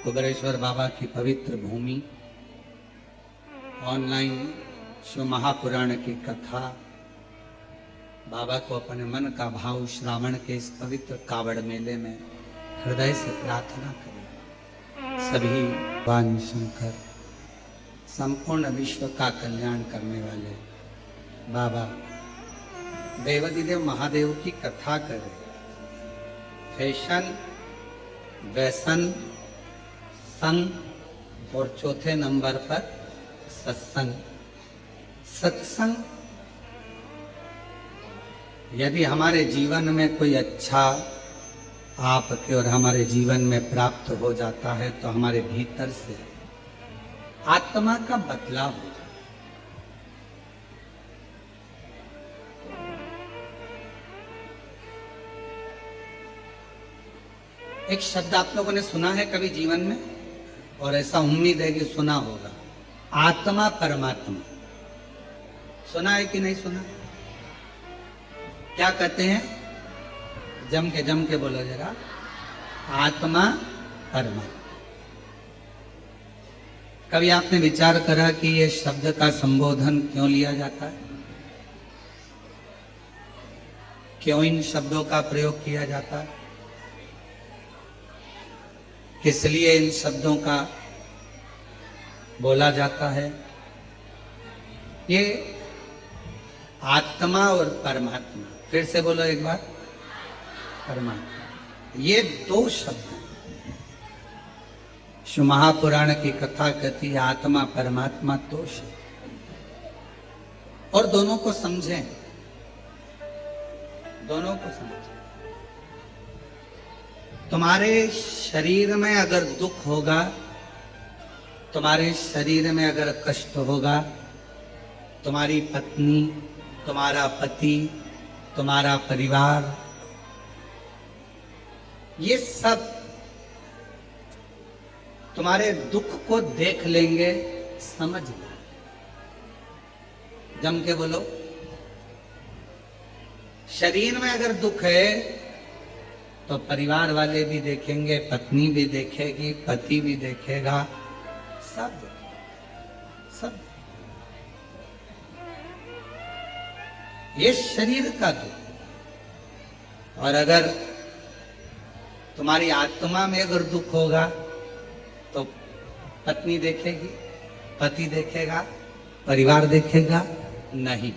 कुबेरेश्वर बाबा की पवित्र भूमि, ऑनलाइन शिव महापुराण की कथा, बाबा को अपने मन का भाव श्रावण के इस पवित्र कावड़ मेले में हृदय से प्रार्थना करें। सभी भगवान शंकर संपूर्ण विश्व का कल्याण करने वाले बाबा देवाधिदेव महादेव की कथा करें। फैशन, व्यसन, संग और चौथे नंबर पर सत्संग। सत्संग यदि हमारे जीवन में कोई अच्छा आपके और हमारे जीवन में प्राप्त हो जाता है तो हमारे भीतर से आत्मा का बदलाव हो जाता है। एक शब्द आप लोगों ने सुना है कभी जीवन में, और ऐसा उम्मीद है कि सुना होगा, आत्मा परमात्मा। सुना है कि नहीं सुना? क्या कहते हैं? जम के बोलो जरा, आत्मा परमात्मा। कभी आपने विचार करा कि ये शब्द का संबोधन क्यों लिया जाता है? क्यों इन शब्दों का प्रयोग किया जाता है? किस लिए इन शब्दों का बोला जाता है? ये आत्मा और परमात्मा, फिर से बोलो एक बार, परमात्मा, ये दो शब्द हैं। शिव महापुराण की कथा कहती है आत्मा परमात्मा दो शब्द। और दोनों को समझें, दोनों को समझें। तुम्हारे शरीर में अगर दुख होगा, तुम्हारे शरीर में अगर कष्ट होगा, तुम्हारी पत्नी, तुम्हारा पति, तुम्हारा परिवार, ये सब तुम्हारे दुख को देख लेंगे, समझ लेंगे। जम के बोलो। शरीर में अगर दुख है तो परिवार वाले भी देखेंगे, पत्नी भी देखेगी, पति भी देखेगा, सब देखेंगे, सब। ये शरीर का दुख। और अगर तुम्हारी आत्मा में अगर दुख होगा तो पत्नी देखेगी, पति देखेगा, परिवार देखेगा नहीं।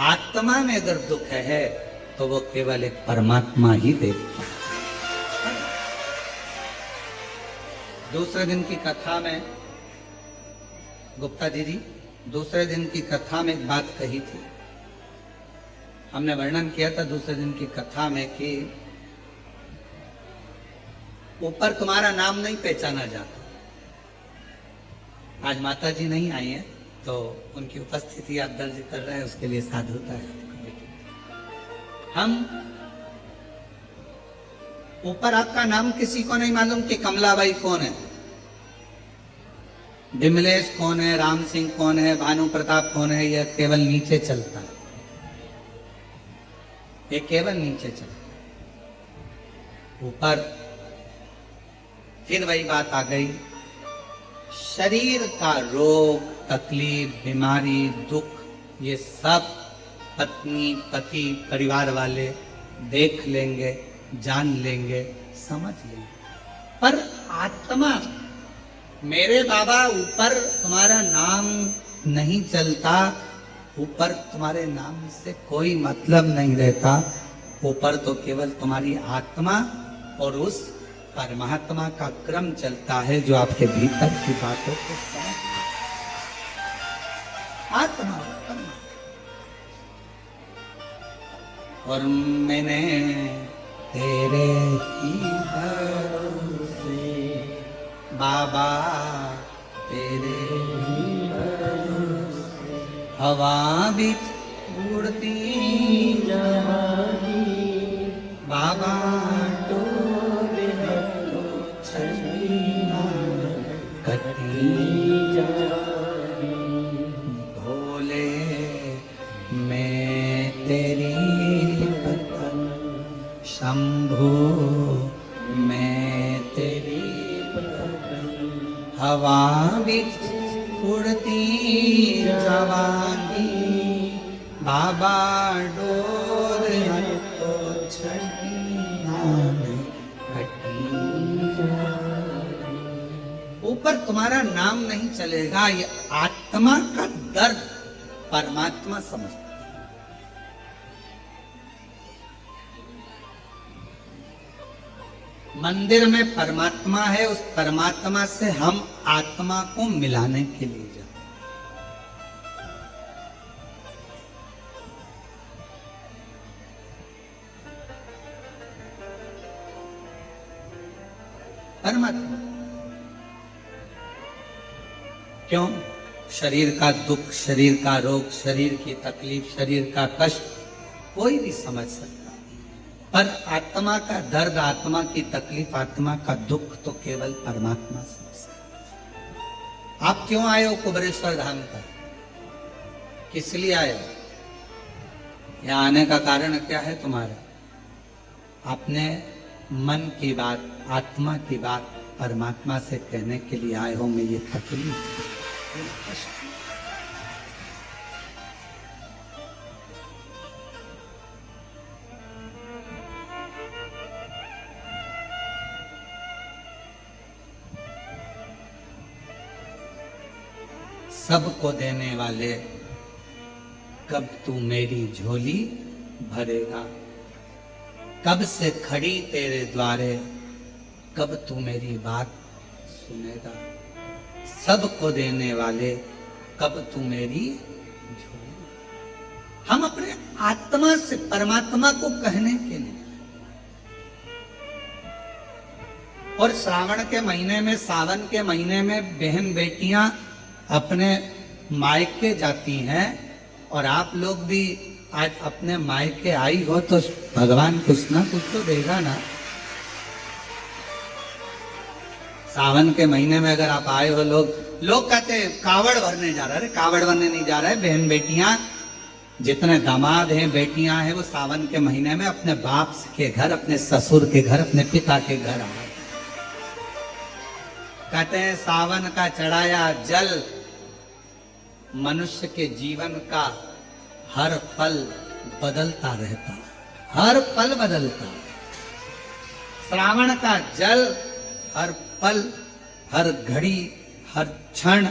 आत्मा में अगर दुख है तो वो केवल एक परमात्मा ही देखता है। दूसरे दिन की कथा में गुप्ता जी दूसरे दिन की कथा में एक बात कही थी। हमने वर्णन किया था दूसरे दिन की कथा में कि ऊपर तुम्हारा नाम नहीं पहचाना जाता। आज माता जी नहीं आई है तो उनकी उपस्थिति आप दर्ज कर रहे हैं, उसके लिए साधुता है। हम ऊपर आपका नाम किसी को नहीं मालूम कि कमलाबाई कौन है, विमलेश कौन है, राम सिंह कौन है, भानु प्रताप कौन है। यह केवल नीचे चलता है, ये केवल नीचे चलता है। ऊपर फिर वही बात आ गई, शरीर का रोग, तकलीफ, बीमारी, दुख, ये सब पत्नी, पति, परिवार वाले देख लेंगे, जान लेंगे, समझ लेंगे। पर आत्मा, मेरे बाबा ऊपर तुम्हारा नाम नहीं चलता, ऊपर तुम्हारे नाम से कोई मतलब नहीं रहता। ऊपर तो केवल तुम्हारी आत्मा और उस परमात्मा का क्रम चलता है जो आपके भीतर की बातों को समझ। आत्मा परमात्मा। और मैंने तेरे ही भरोसे बाबा, तेरे ही भरोसे हवा बिच उड़ती जागी बाबा, भोले मैं तेरी पतन, शंभु मैं तेरी पतन, हवा बिच उड़ती जवानी बाबा, डोर तो छठी ऊपर तुम्हारा नाम नहीं चलेगा। ये आत्मा का दर्द परमात्मा समझता है। मंदिर में परमात्मा है, उस परमात्मा से हम आत्मा को मिलाने के लिए जाते। परमात्मा क्यों? शरीर का दुख, शरीर का रोग, शरीर की तकलीफ, शरीर का कष्ट कोई भी समझ सकता, पर आत्मा का दर्द, आत्मा की तकलीफ, आत्मा का दुख तो केवल परमात्मा समझ सकता। आप क्यों आए हो कुबरेश्वर धाम पर? किस लिए आए हो? यहाँ आने का कारण क्या है तुम्हारा? आपने मन की बात, आत्मा की बात परमात्मा से कहने के लिए आए हो। मैं ये तकलीफ, सबको देने वाले, कब तू मेरी झोली भरेगा? कब से खड़ी तेरे द्वारे, कब तू मेरी बात सुनेगा? सबको देने वाले, कब तू मेरी झोली। हम अपने आत्मा से परमात्मा को कहने के लिए। और श्रावण के महीने में, सावन के महीने में बहन बेटियां अपने मायके जाती हैं, और आप लोग भी आज अपने मायके आई हो तो भगवान कुछ ना कुछ तो देगा ना। सावन के महीने में अगर आप आए हो, लोग कहते हैं कावड़ भरने जा रहा है। अरे कावड़ भरने नहीं जा रहा है, बहन बेटियां, जितने दामाद हैं, बेटियां हैं, वो सावन के महीने में अपने बाप के घर, अपने ससुर के घर, अपने पिता के घर आए। कहते हैं सावन का चढ़ाया जल मनुष्य के जीवन का हर पल बदलता रहता, हर पल बदलता। श्रावण का जल हर पल, हर घड़ी, हर क्षण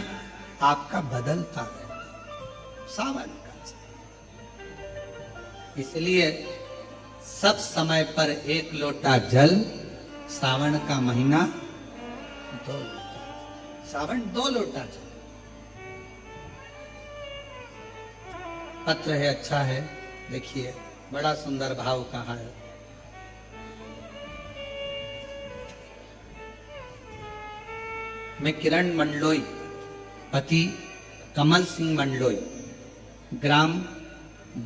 आपका बदलता रहता, सावन का जल। इसलिए सब समय पर एक लोटा जल, सावन का महीना 2 लोटा, सावन 2 लोटा जल। पत्र है, अच्छा है, देखिए बड़ा सुंदर भाव कहा है। मैं किरण मंडलोई, पति कमल सिंह मंडलोई, ग्राम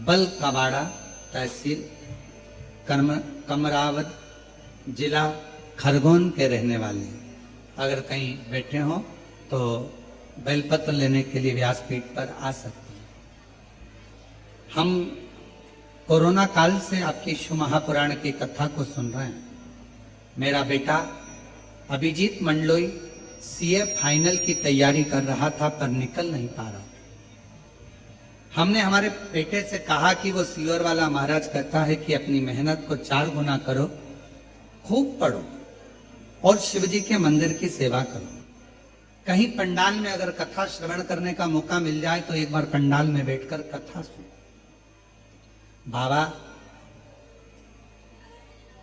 बल कबाड़ा, तहसील कमरावद, जिला खरगोन के रहने वाले हैं। अगर कहीं बैठे हो तो बेलपत्र लेने के लिए व्यासपीठ पर आ सकते हैं। हम कोरोना काल से आपकी शिव महापुराण की कथा को सुन रहे हैं। मेरा बेटा अभिजीत मंडलोई सीए फाइनल की तैयारी कर रहा था, पर निकल नहीं पा रहा। हमने हमारे बेटे से कहा कि वो सीओर वाला महाराज कहता है कि अपनी मेहनत को 4 गुना करो, खूब पढ़ो और शिव जी के मंदिर की सेवा करो। कहीं पंडाल में अगर कथा श्रवण करने का मौका मिल जाए तो एक बार पंडाल में बैठकर कथा सुनो। बाबा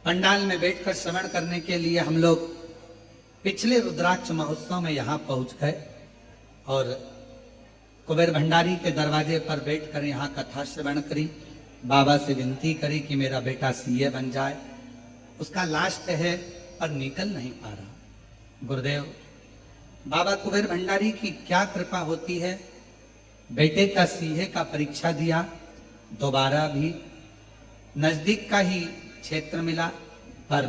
पंडाल में बैठकर श्रवण करने के लिए हम लोग पिछले रुद्राक्ष महोत्सव में यहां पहुंच गए और कुबेर भंडारी के दरवाजे पर बैठकर यहां कथा श्रवण करी। बाबा से विनती करी कि मेरा बेटा सीए बन जाए। उसका लास्ट है पर निकल नहीं पा रहा। गुरुदेव बाबा कुबेर भंडारी की क्या कृपा होती है, बेटे का सीए का परीक्षा दिया, दोबारा भी नजदीक का ही क्षेत्र मिला, पर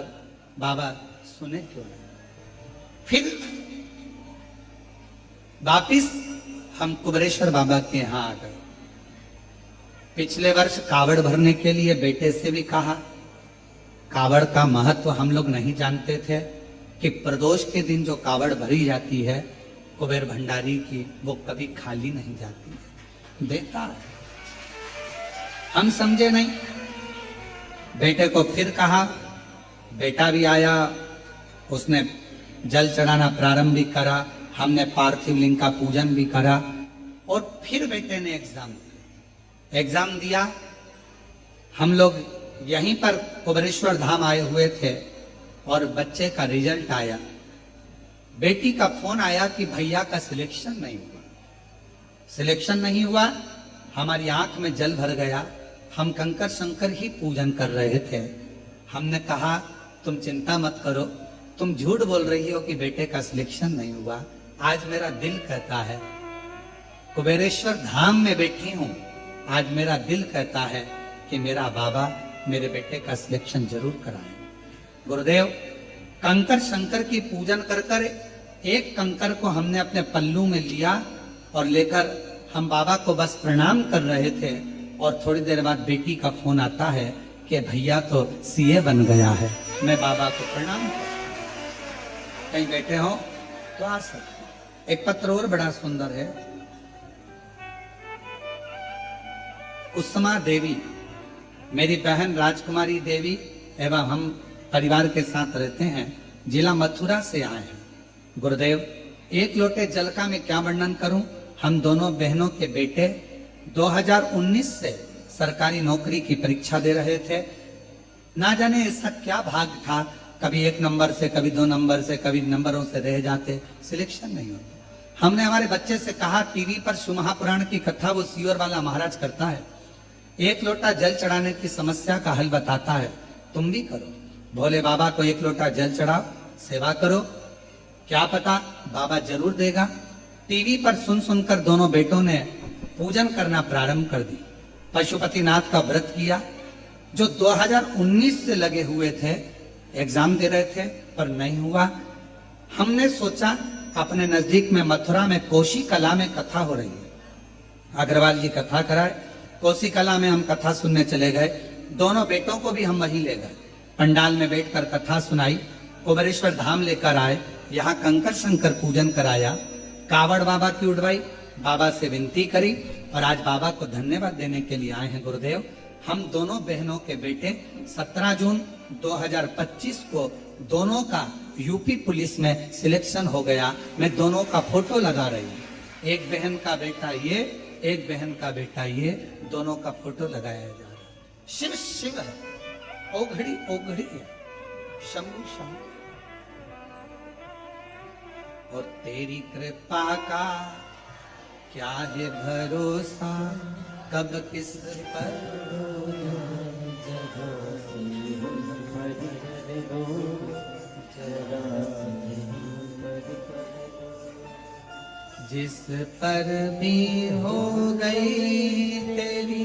बाबा सुने क्यों नहीं। फिर वापिस हम कुबरेश्वर बाबा के यहां आ गए। पिछले वर्ष कावड़ भरने के लिए बेटे से भी कहा। कावड़ का महत्व हम लोग नहीं जानते थे कि प्रदोष के दिन जो कावड़ भरी जाती है कुबेर भंडारी की, वो कभी खाली नहीं जाती है, देता है। हम समझे नहीं। बेटे को फिर कहा, बेटा भी आया, उसने जल चढ़ाना प्रारंभ भी करा, हमने पार्थिव लिंग का पूजन भी करा और फिर बेटे ने एग्जाम दिया। हम लोग यहीं पर कुबरेश्वर धाम आए हुए थे और बच्चे का रिजल्ट आया। बेटी का फोन आया कि भैया का सिलेक्शन नहीं हुआ। सिलेक्शन नहीं हुआ, हमारी आंख में जल भर गया। हम कंकर शंकर ही पूजन कर रहे थे। हमने कहा तुम चिंता मत करो, तुम झूठ बोल रही हो कि बेटे का सिलेक्शन नहीं हुआ। आज मेरा दिल कहता है, कुबेरेश्वर धाम में बैठी हूं, आज मेरा दिल कहता है कि मेरा बाबा मेरे बेटे का सिलेक्शन जरूर कराए। गुरुदेव कंकर शंकर की पूजन कर कर एक कंकर को हमने अपने पल्लू में लिया और लेकर हम बाबा को बस प्रणाम कर रहे थे और थोड़ी देर बाद बेटी का फोन आता है कि भैया तो सीए बन गया है। मैं बाबा को प्रणाम कर, कहीं बैठे हो तो आ सकते। एक पत्र और बड़ा सुंदर है। कुसुमा देवी, मेरी बहन राजकुमारी देवी एवं हम परिवार के साथ रहते हैं, जिला मथुरा से आए हैं। गुरुदेव एक लोटे जल का मैं क्या वर्णन करूं। हम दोनों बहनों के बेटे 2019 से सरकारी नौकरी की परीक्षा दे रहे थे। ना जाने ऐसा क्या भाग था, कभी 1 नंबर से, कभी 2 नंबर से, कभी नंबरों से रह जाते, सिलेक्शन नहीं होता। हमने हमारे बच्चे से कहा टीवी पर शिव महापुराण की कथा वो सीओर वाला महाराज करता है, एक लोटा जल चढ़ाने की समस्या का हल बताता है, तुम भी करो। भोले बाबा को एक लोटा जल चढ़ाओ, सेवा करो, क्या पता बाबा जरूर देगा। टीवी पर सुन सुनकर दोनों बेटों ने पूजन करना प्रारंभ कर दी। पशुपतिनाथ का व्रत किया। जो 2019 से लगे हुए थे, एग्जाम दे रहे थे पर नहीं हुआ। हमने सोचा अपने नजदीक में मथुरा में कोसी कला में कथा हो रही है, अग्रवाल जी कथा कराए। कोसी कला में हम कथा सुनने चले गए। दोनों बेटों को भी हम वहीं ले गए। पंडाल में बैठकर कथा सुनाई। कुबेरेश्वर धाम लेकर आए, यहाँ कंकर शंकर पूजन कराया। कावड़ बाबा की उड़वाई, बाबा से विनती करी और आज बाबा को धन्यवाद देने के लिए आए हैं गुरुदेव। हम दोनों बहनों के बेटे 17 जून 2025 को दोनों का यूपी पुलिस में सिलेक्शन हो गया। मैं दोनों का फोटो लगा रही हूँ। एक बहन का बेटा ये, एक बहन का बेटा ये, दोनों का फोटो लगाया जा रहा है। शिव शिव है, ओघड़ी ओघड़ी है, शंभु शंभु। और तेरी कृपा का क्या है भरोसा, कब किस पर जिस पर भी हो गई तेरी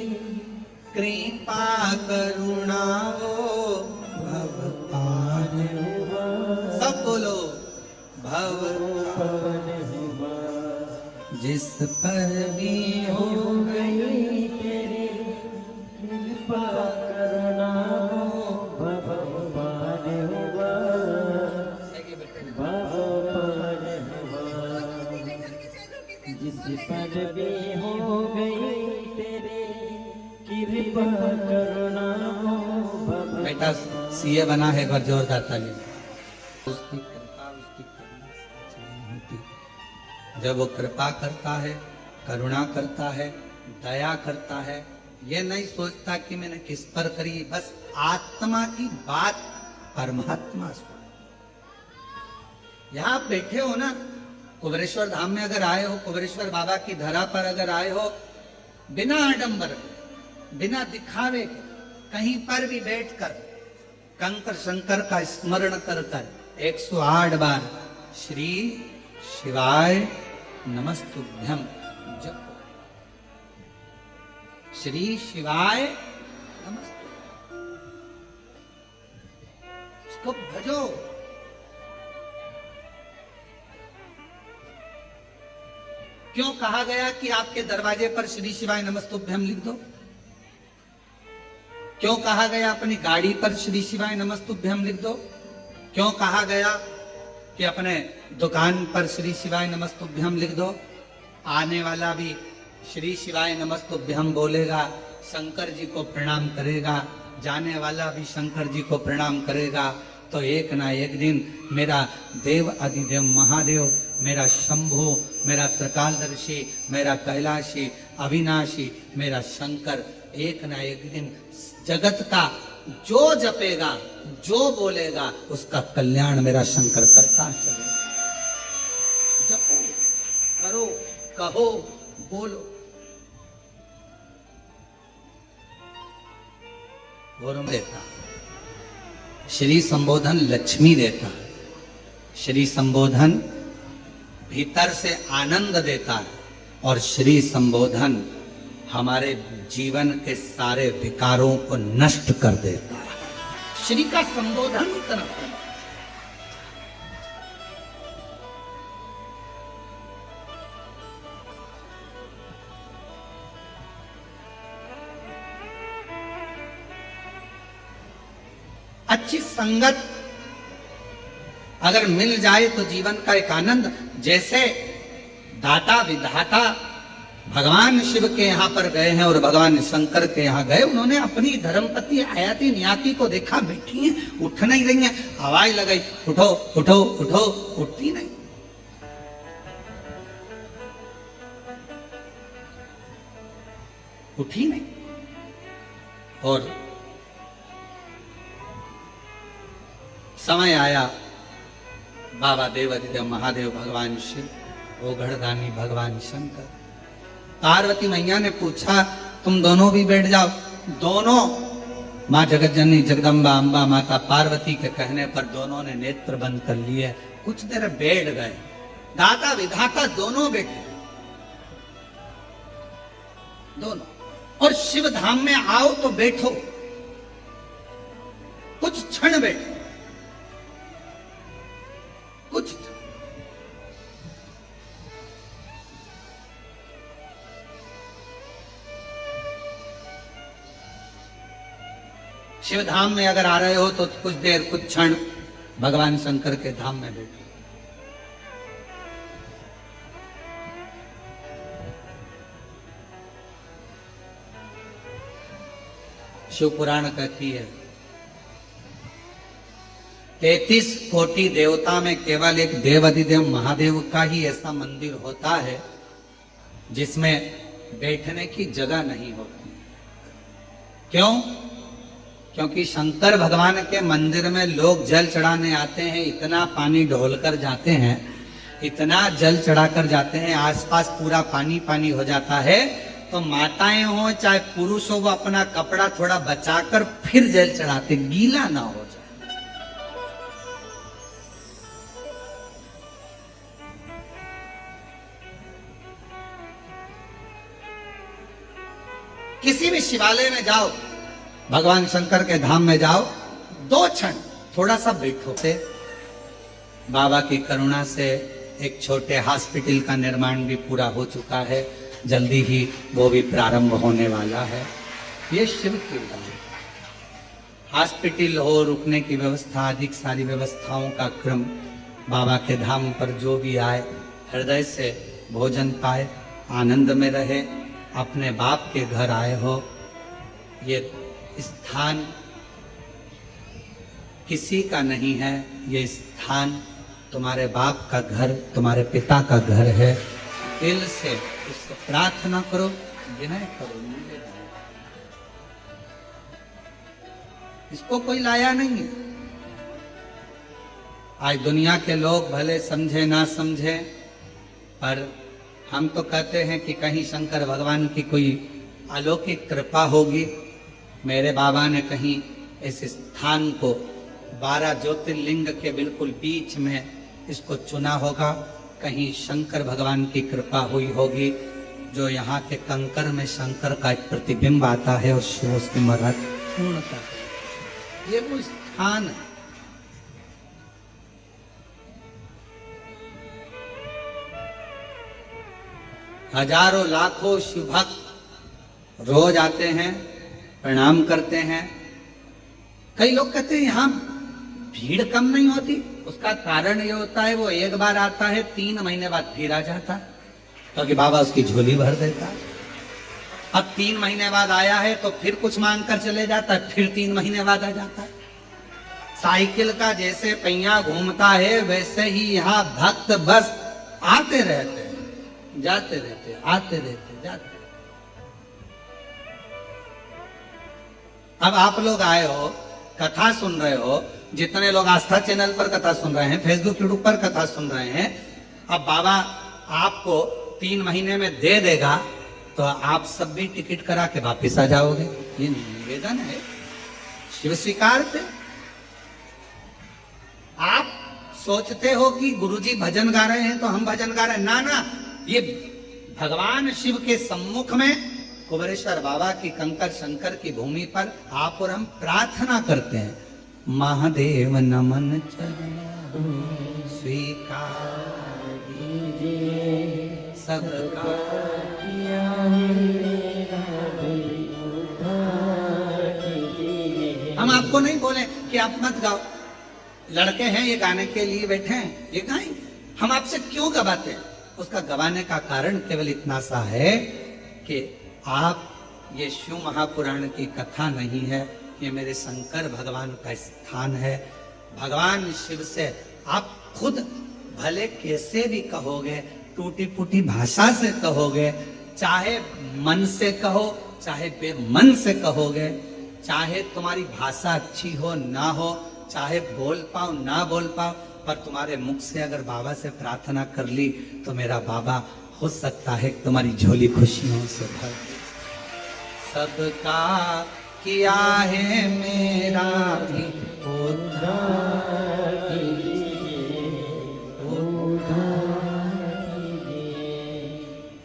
कृपा करुणा हो भव पार हुआ। सब बोलो भव पार हुआ। जिस पर भी हो गई तेरी कृपा करुणा हो भव पार हुआ। जिस पर भी हो गई तेरे कृपा करुणा हो। बेटा सीए बना है, एक बार जोरदार ताली। उसकी कृपा उसकी करुणा से नहीं होती। जब वो कृपा करता है, करुणा करता है, दया करता है, ये नहीं सोचता कि मैंने किस पर करी, बस आत्मा की बात परमात्मा सुन। यहां आप बैठे हो ना, कुबेरेश्वर धाम में अगर आए हो, कुबेरेश्वर बाबा की धरा पर अगर आए हो, बिना आडंबर के, बिना दिखावे के, कहीं पर भी बैठकर कंकर शंकर का स्मरण कर कर 108 बार श्री शिवाय नमस्तुभ्यम जपो। श्री शिवाय नमस्तुभ्यम, इसको भजो। क्यों कहा गया कि आपके दरवाजे पर श्री शिवाय नमस्तुभ्यम लिख दो? क्यों कहा गया अपनी गाड़ी पर श्री शिवाय नमस्तुभ्यम लिख दो? क्यों कहा गया कि अपने दुकान पर श्री शिवाय नमस्तुभ्यम लिख दो? आने वाला भी श्री शिवाय नमस्तुभ्यम बोलेगा, शंकर जी को प्रणाम करेगा, जाने वाला भी शंकर जी को प्रणाम करेगा। तो एक ना एक दिन मेरा देव अधिदेव महादेव, मेरा शंभु, मेरा त्रिकालदर्शी, मेरा कैलाशी, अविनाशी, मेरा शंकर, एक ना एक दिन जगत का जो जपेगा, जो बोलेगा, उसका कल्याण मेरा शंकर करता चलेगा। जपो, करो, कहो, बोलो। वरुण देता, श्री संबोधन लक्ष्मी देता, श्री संबोधन भीतर से आनंद देता है, और श्री संबोधन हमारे जीवन के सारे विकारों को नष्ट कर देता है। श्री का संबोधन इतना अच्छी संगत अगर मिल जाए तो जीवन का एक आनंद। जैसे दाता विधाता भगवान शिव के यहाँ पर गए हैं और भगवान शंकर के यहाँ गए, उन्होंने अपनी धर्मपति आयाति नियाति को देखा, बैठी हैं, उठ नहीं रही हैं, आवाज लगाई, उठो उठो उठो, उठती नहीं। उठी नहीं। और समय आया, बाबा देवाधिदेव महादेव भगवान शिव, ओघड़दानी भगवान शंकर, पार्वती मैया ने पूछा तुम दोनों भी बैठ जाओ। दोनों माँ जगतजननी जगदम्बा अम्बा माता पार्वती के कहने पर दोनों ने नेत्र बंद कर लिए, कुछ देर बैठ गए। दाता विधाता दोनों बैठे, दोनों। और शिव धाम में आओ तो बैठो, कुछ क्षण बैठो, कुछ क्षण। शिव धाम में अगर आ रहे हो तो कुछ देर, कुछ क्षण भगवान शंकर के धाम में बैठो। शिव पुराण कहती है 33 कोटि देवता में केवल एक देवाधिदेव महादेव का ही ऐसा मंदिर होता है जिसमें बैठने की जगह नहीं होती। क्यों? क्योंकि शंकर भगवान के मंदिर में लोग जल चढ़ाने आते हैं, इतना पानी ढोलकर जाते हैं, इतना जल चढ़ाकर जाते हैं, आसपास पूरा पानी पानी हो जाता है। तो माताएं हो चाहे पुरुष हो, वो अपना कपड़ा थोड़ा बचाकर फिर जल चढ़ाते, गीला ना हो जाए। किसी भी शिवालय में जाओ, भगवान शंकर के धाम में जाओ, 2 क्षण थोड़ा सा बैठो। से बाबा की करुणा से एक छोटे हॉस्पिटल का निर्माण भी पूरा हो चुका है, जल्दी ही वो भी प्रारंभ होने वाला है। ये शिव की दान। हॉस्पिटल हो, रुकने की व्यवस्था, अधिक सारी व्यवस्थाओं का क्रम। बाबा के धाम पर जो भी आए हृदय से भोजन पाए, आनंद में रहे। अपने बाप के घर आए हो, ये स्थान किसी का नहीं है, ये स्थान तुम्हारे बाप का घर, तुम्हारे पिता का घर है। दिल से उससे प्रार्थना करो, विनय करो। इसको कोई लाया नहीं है। आज दुनिया के लोग भले समझे ना समझे, पर हम तो कहते हैं कि कहीं शंकर भगवान की कोई अलौकिक कृपा होगी। मेरे बाबा ने कहीं इस स्थान को 12 ज्योतिर्लिंग के बिल्कुल बीच में इसको चुना होगा। कहीं शंकर भगवान की कृपा हुई होगी, जो यहाँ के कंकर में शंकर का एक प्रतिबिंब आता है और शिव उसकी मदद पूर्णता। ये वो स्थान है। हजारों लाखों शिव भक्त रोज आते हैं, प्रणाम करते हैं। कई लोग कहते हैं यहाँ भीड़ कम नहीं होती। उसका कारण ये होता है, वो एक बार आता है, 3 महीने बाद फिर आ जाता है, क्योंकि बाबा उसकी झोली भर देता है। अब 3 महीने बाद आया है तो फिर कुछ मांग कर चले जाता है, फिर 3 महीने बाद आ जाता है। साइकिल का जैसे पहिया घूमता है, वैसे ही यहाँ भक्त बस आते रहते हैं, जाते रहते हैं, आते रहते हैं, जाते। अब आप लोग आए हो, कथा सुन रहे हो, जितने लोग आस्था चैनल पर कथा सुन रहे हैं, फेसबुक यूट्यूब पर कथा सुन रहे हैं, अब बाबा आपको 3 महीने में दे देगा तो आप सब भी टिकट करा के वापिस आ जाओगे। ये निवेदन है, शिव स्वीकारते। आप सोचते हो कि गुरुजी भजन गा रहे हैं तो हम भजन गा रहे हैं, ना ना, ये भगवान शिव के सम्मुख में कुबेरेश्वर बाबा की कंकर शंकर की भूमि पर आप और हम प्रार्थना करते हैं। महादेव नमन चरण स्वीकार कीजिए सबका किया हम आपको नहीं बोले कि आप मत गाओ, लड़के हैं ये गाने के लिए बैठे हैं, ये गाएंगे। हम आपसे क्यों गवाते हैं? उसका गवाने का कारण केवल इतना सा है कि आप, ये शिव महापुराण की कथा नहीं है, ये मेरे शंकर भगवान का स्थान है। भगवान शिव से आप खुद भले कैसे भी कहोगे, टूटी फूटी भाषा से कहोगे, चाहे मन से कहो, चाहे बेमन से कहोगे, चाहे तुम्हारी भाषा अच्छी हो ना हो, चाहे बोल पाओ ना बोल पाओ, पर तुम्हारे मुख से अगर बाबा से प्रार्थना कर ली तो मेरा बाबा हो सकता है तुम्हारी झोली खुशियों से भर दे। सबका किया है मेरा भी उद्धार कीजिए,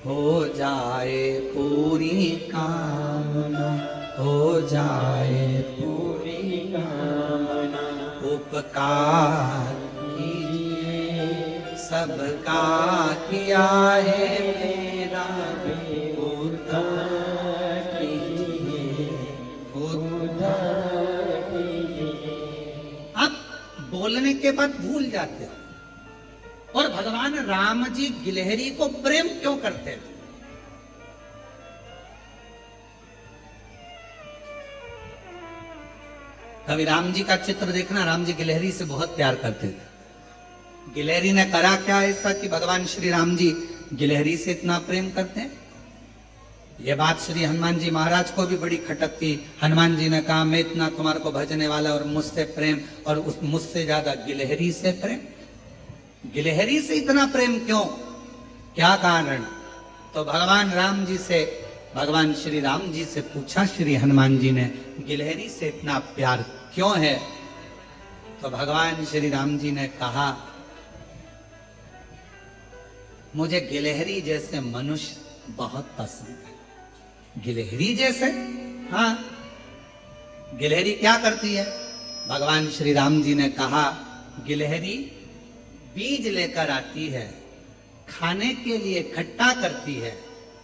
हो जाए पूरी कामना, हो जाए पूरी कामना, उपकार कीजिए, सबका किया है मेरा भी उद्धार कीजिए, उद्धार कीजिए। अब बोलने के बाद भूल जाते हो। और भगवान राम जी गिलहरी को प्रेम क्यों करते थे? कभी राम जी का चित्र देखना, राम जी गिलहरी से बहुत प्यार करते थे। गिलहरी ने करा क्या ऐसा कि भगवान श्री राम जी गिलहरी से इतना प्रेम करते हैं? यह बात श्री हनुमान जी महाराज को भी बड़ी खटकती। हनुमान जी ने कहा, मैं इतना तुम्हारे को भजने वाला और मुझसे प्रेम, और उस मुझसे ज्यादा गिलहरी से प्रेम। गिलहरी से इतना प्रेम क्यों? क्या कारण? तो भगवान राम जी से, भगवान श्री राम जी से पूछा श्री हनुमान जी ने, गिलहरी से इतना प्यार क्यों है? तो भगवान श्री राम जी ने कहा, मुझे गिलहरी जैसे मनुष्य बहुत पसंद है। गिलहरी जैसे? हाँ। गिलहरी क्या करती है? भगवान श्री राम जी ने कहा, गिलहरी बीज लेकर आती है, खाने के लिए इकट्ठा करती है,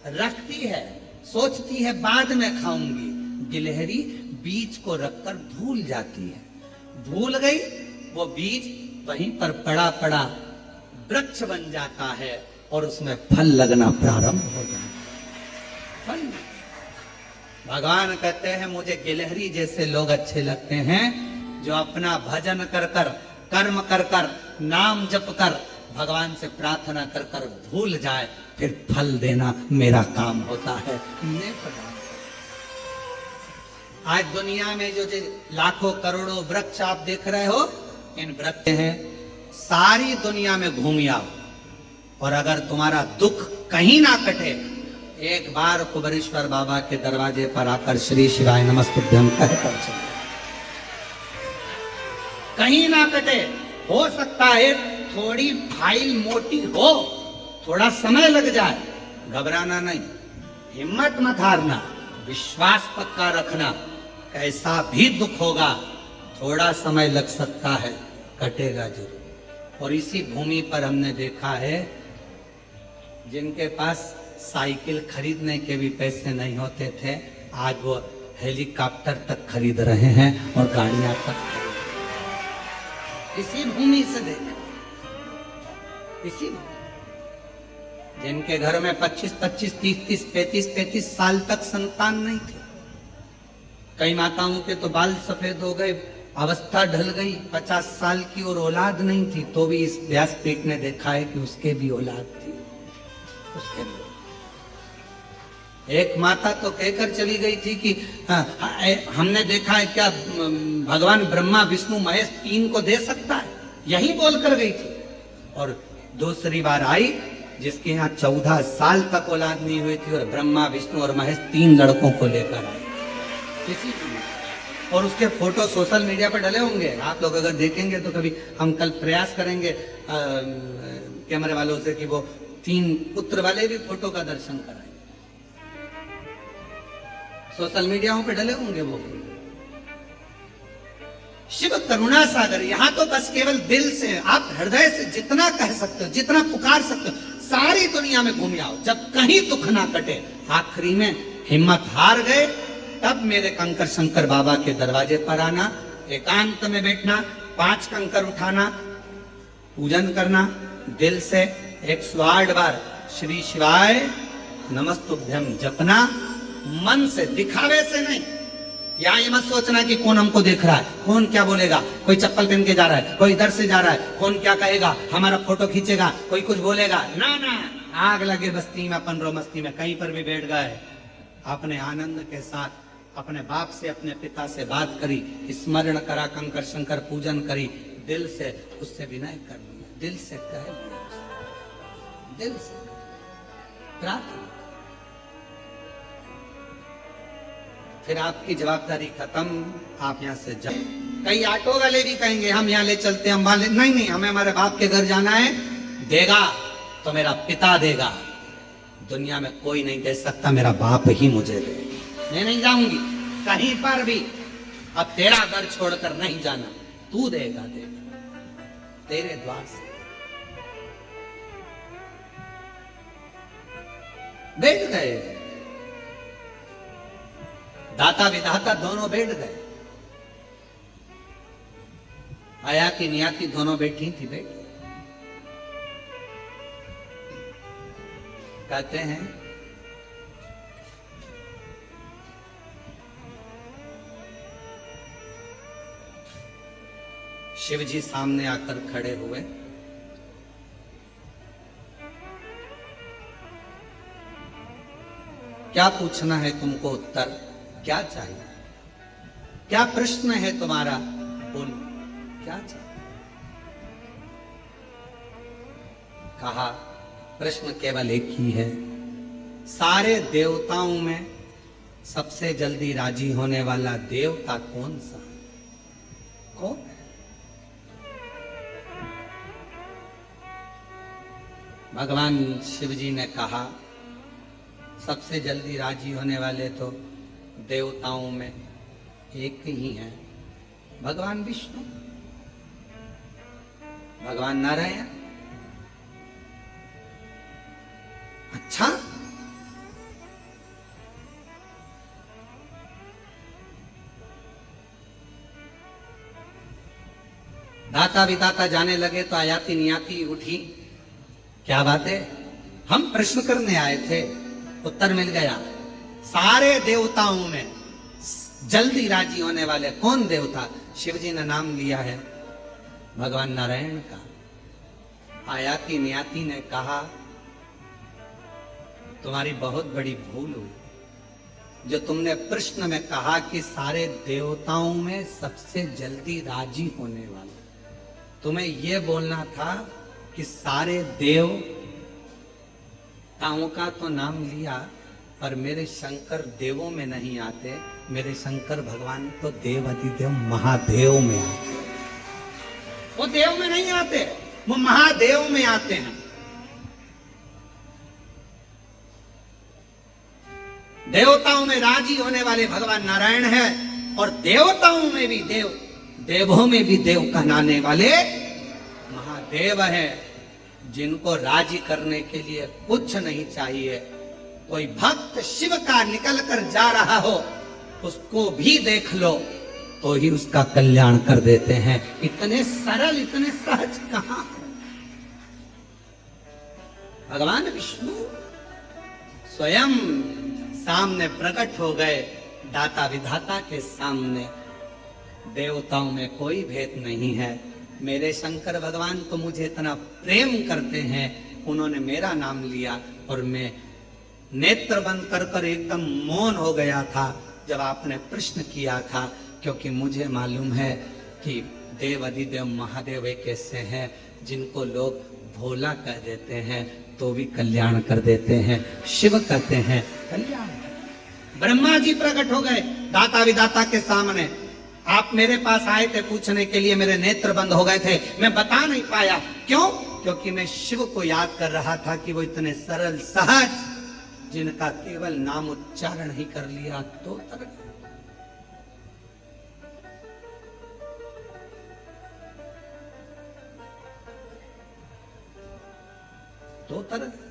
रखती है, सोचती है बाद में खाऊंगी। गिलहरी बीज को रखकर भूल जाती है। भूल गई, वो बीज वहीं पर पड़ा पड़ा वृक्ष बन जाता है और उसमें फल लगना प्रारंभ हो जाता है। फल। भगवान कहते हैं, मुझे गिलहरी जैसे लोग अच्छे लगते हैं जो अपना भजन कर कर, कर्म कर कर, नाम जप कर, भगवान से प्रार्थना कर कर भूल जाए, फिर फल देना मेरा काम होता है। आज दुनिया में जो लाखों करोड़ों वृक्ष आप देख रहे हो, इन वृक्ष हैं, सारी दुनिया में घूम आओ, और अगर तुम्हारा दुख कहीं ना कटे, एक बार कुबेरेश्वर बाबा के दरवाजे पर आकर श्री शिवाय नमस्तुभ्यं कहकर चलो। कहीं ना कटे, हो सकता है थोड़ी फाइल मोटी हो, थोड़ा समय लग जाए, घबराना नहीं, हिम्मत मत हारना, विश्वास पक्का रखना। कैसा भी दुख होगा, थोड़ा समय लग सकता है, कटेगा जरूर। और इसी भूमि पर हमने देखा है, जिनके पास साइकिल खरीदने के भी पैसे नहीं होते थे, आज वो हेलीकॉप्टर तक खरीद रहे हैं और गाड़ियां तक। इसी भूमि से देखा, इसी जिनके घर में 25-25, 30-30, 35-35 साल तक संतान नहीं थे। कई माताओं के तो बाल सफेद हो गए, अवस्था ढल गई, 50 साल की और औलाद नहीं थी, तो भी इस व्यासपीठ ने देखा है कि उसके भी औलाद थी। उसके भी एक माता तो कहकर चली गई थी कि हमने देखा है क्या भगवान ब्रह्मा विष्णु महेश 3 को दे सकता है, यही बोलकर गई थी। और दूसरी बार आई जिसके यहाँ 14 साल तक औलाद नहीं हुई थी, और ब्रह्मा विष्णु और महेश 3 लड़कों को लेकर आई किसी। और उसके फोटो सोशल मीडिया पर डले होंगे, आप लोग अगर देखेंगे तो कभी हम कल प्रयास करेंगे कैमरे वालों से कि वो 3 पुत्र वाले भी फोटो का दर्शन कराएं। सोशल मीडियाओं पे डले होंगे वो। शिव करुणा सागर, यहां तो बस केवल दिल से, आप हृदय से जितना कह सकते हो, जितना पुकार सकते हो, सारी दुनिया में घूम आओ, जब कहीं दुख ना कटे, आखिरी में हिम्मत हार गए, तब मेरे कंकर शंकर बाबा के दरवाजे पर आना, एकांत में बैठना, 5 कंकर उठाना, पूजन करना, दिल से 108 बार श्री शिवाय नमस्तुभ्यं जपना, मन से, दिखावे से नहीं। यहाँ ये मत सोचना कि कौन हमको देख रहा है, कौन क्या बोलेगा, कोई चप्पल पहन के जा रहा है, कोई इधर से जा रहा है, कौन क्या कहेगा, हमारा फोटो खींचेगा, कोई कुछ बोलेगा, ना ना, आग लगे बस्ती में अपन रो मस्ती में, कहीं पर भी बैठ गए, अपने आनंद के साथ अपने बाप से, अपने पिता से बात करी, स्मरण करा, कंकर शंकर पूजन करी, दिल से उससे विनय कर लिया, दिल से कह लिया, दिल से प्रार्थना। फिर आपकी जवाबदारी खत्म, आप यहाँ से जाओ। कई ऑटो वाले भी कहेंगे हम यहाँ ले चलते हैं, हम वहां नहीं नहीं, हमें हमारे बाप के घर जाना है। देगा तो मेरा पिता देगा, दुनिया में कोई नहीं दे सकता, मेरा बाप ही मुझे दे। मैं नहीं जाऊंगी कहीं पर भी, अब तेरा घर छोड़कर नहीं जाना, तू देगा तेरे द्वार से। बैठ गए, दाता विधाता दोनों बैठ गए, आयाति नियाति दोनों बैठी थी। बैठ कहते हैं शिव जी सामने आकर खड़े हुए। क्या पूछना है तुमको? उत्तर क्या चाहिए? क्या प्रश्न है तुम्हारा? बोल, क्या चाहिए? कहा प्रश्न केवल एक ही है, सारे देवताओं में सबसे जल्दी राजी होने वाला देवता कौन सा? कौन? भगवान शिव जी ने कहा सबसे जल्दी राजी होने वाले तो देवताओं में एक ही हैं, भगवान विष्णु, भगवान नारायण। अच्छा, दाता विदाता जाने लगे तो आयाति नियाति उठी। क्या बात है? हम प्रश्न करने आए थे, उत्तर मिल गया। सारे देवताओं में जल्दी राजी होने वाले कौन देवता? शिव जी ने नाम लिया है भगवान नारायण का। आयाति नियाति ने कहा तुम्हारी बहुत बड़ी भूल हुई जो तुमने प्रश्न में कहा कि सारे देवताओं में सबसे जल्दी राजी होने वाला। तुम्हें यह बोलना था कि सारे देवताओं का तो नाम लिया, पर मेरे शंकर देवों में नहीं आते, मेरे शंकर भगवान तो देवाधिदेव महादेव में आते। वो देव में नहीं आते, वो महादेव में आते हैं। देवताओं में राजी होने वाले भगवान नारायण है, और देवताओं में भी देव, देवों में भी देव कहलाने वाले महादेव है, जिनको राजी करने के लिए कुछ नहीं चाहिए। कोई भक्त शिव का निकल कर जा रहा हो, उसको भी देख लो तो ही उसका कल्याण कर देते हैं। इतने सरल, इतने सहज कहां? भगवान विष्णु स्वयं सामने प्रकट हो गए, दाता विधाता के सामने। देवताओं में कोई भेद नहीं है, मेरे शंकर भगवान तो मुझे इतना प्रेम करते हैं, उन्होंने मेरा नाम लिया और मैं नेत्र बंद कर कर एकदम मौन हो गया था जब आपने प्रश्न किया था, क्योंकि मुझे मालूम है कि देव अधिदेव महादेव एक ऐसे हैं जिनको लोग भोला कह देते हैं तो भी कल्याण कर देते हैं। शिव कहते हैं कल्याण। ब्रह्मा जी प्रकट हो गए दाता विदाता के सामने। आप मेरे पास आए थे पूछने के लिए, मेरे नेत्र बंद हो गए थे, मैं बता नहीं पाया। क्यों? क्योंकि मैं शिव को याद कर रहा था कि वो इतने सरल सहज, जिनका केवल नाम उच्चारण ही कर लिया तो तर गए। तो तर गए।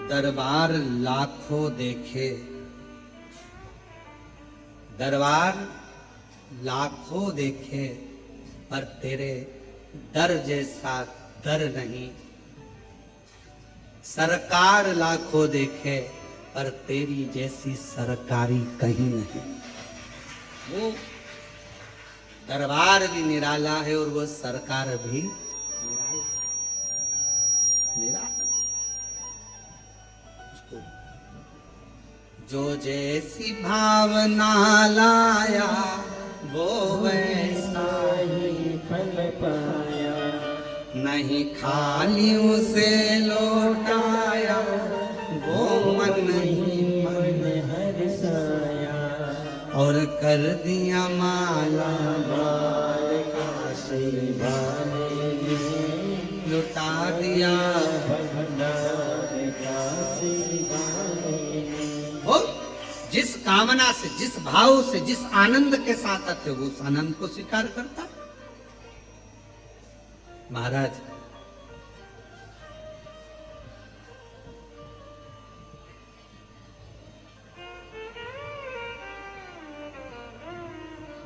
दरबार लाखों देखे, दरबार लाखों देखे, पर तेरे दर जैसा दर नहीं। सरकार लाखों देखे, पर तेरी जैसी सरकारी कहीं नहीं। वो दरबार भी निराला है और वो सरकार भी निराला है। निराला जो जैसी भावना लाया वो वैसा ही नहीं खाली उसे लौटाया, वो मन नहीं मन हर्षाया, और कर दिया माला माल का लुटा दिया और जिस कामना से, जिस भाव से, जिस आनंद के साथ आते हो उस आनंद को स्वीकार करता। महाराज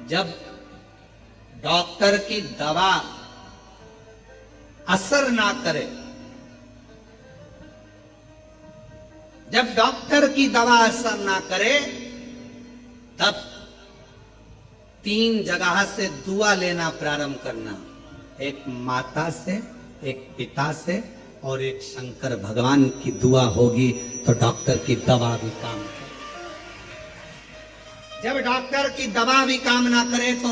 जब डॉक्टर की दवा असर ना करे, जब डॉक्टर की दवा असर ना करे, तब 3 जगह से दुआ लेना प्रारंभ करना। एक माता से, एक पिता से और एक शंकर भगवान की दुआ होगी तो डॉक्टर की दवा भी काम करे। जब डॉक्टर की दवा भी काम ना करे तो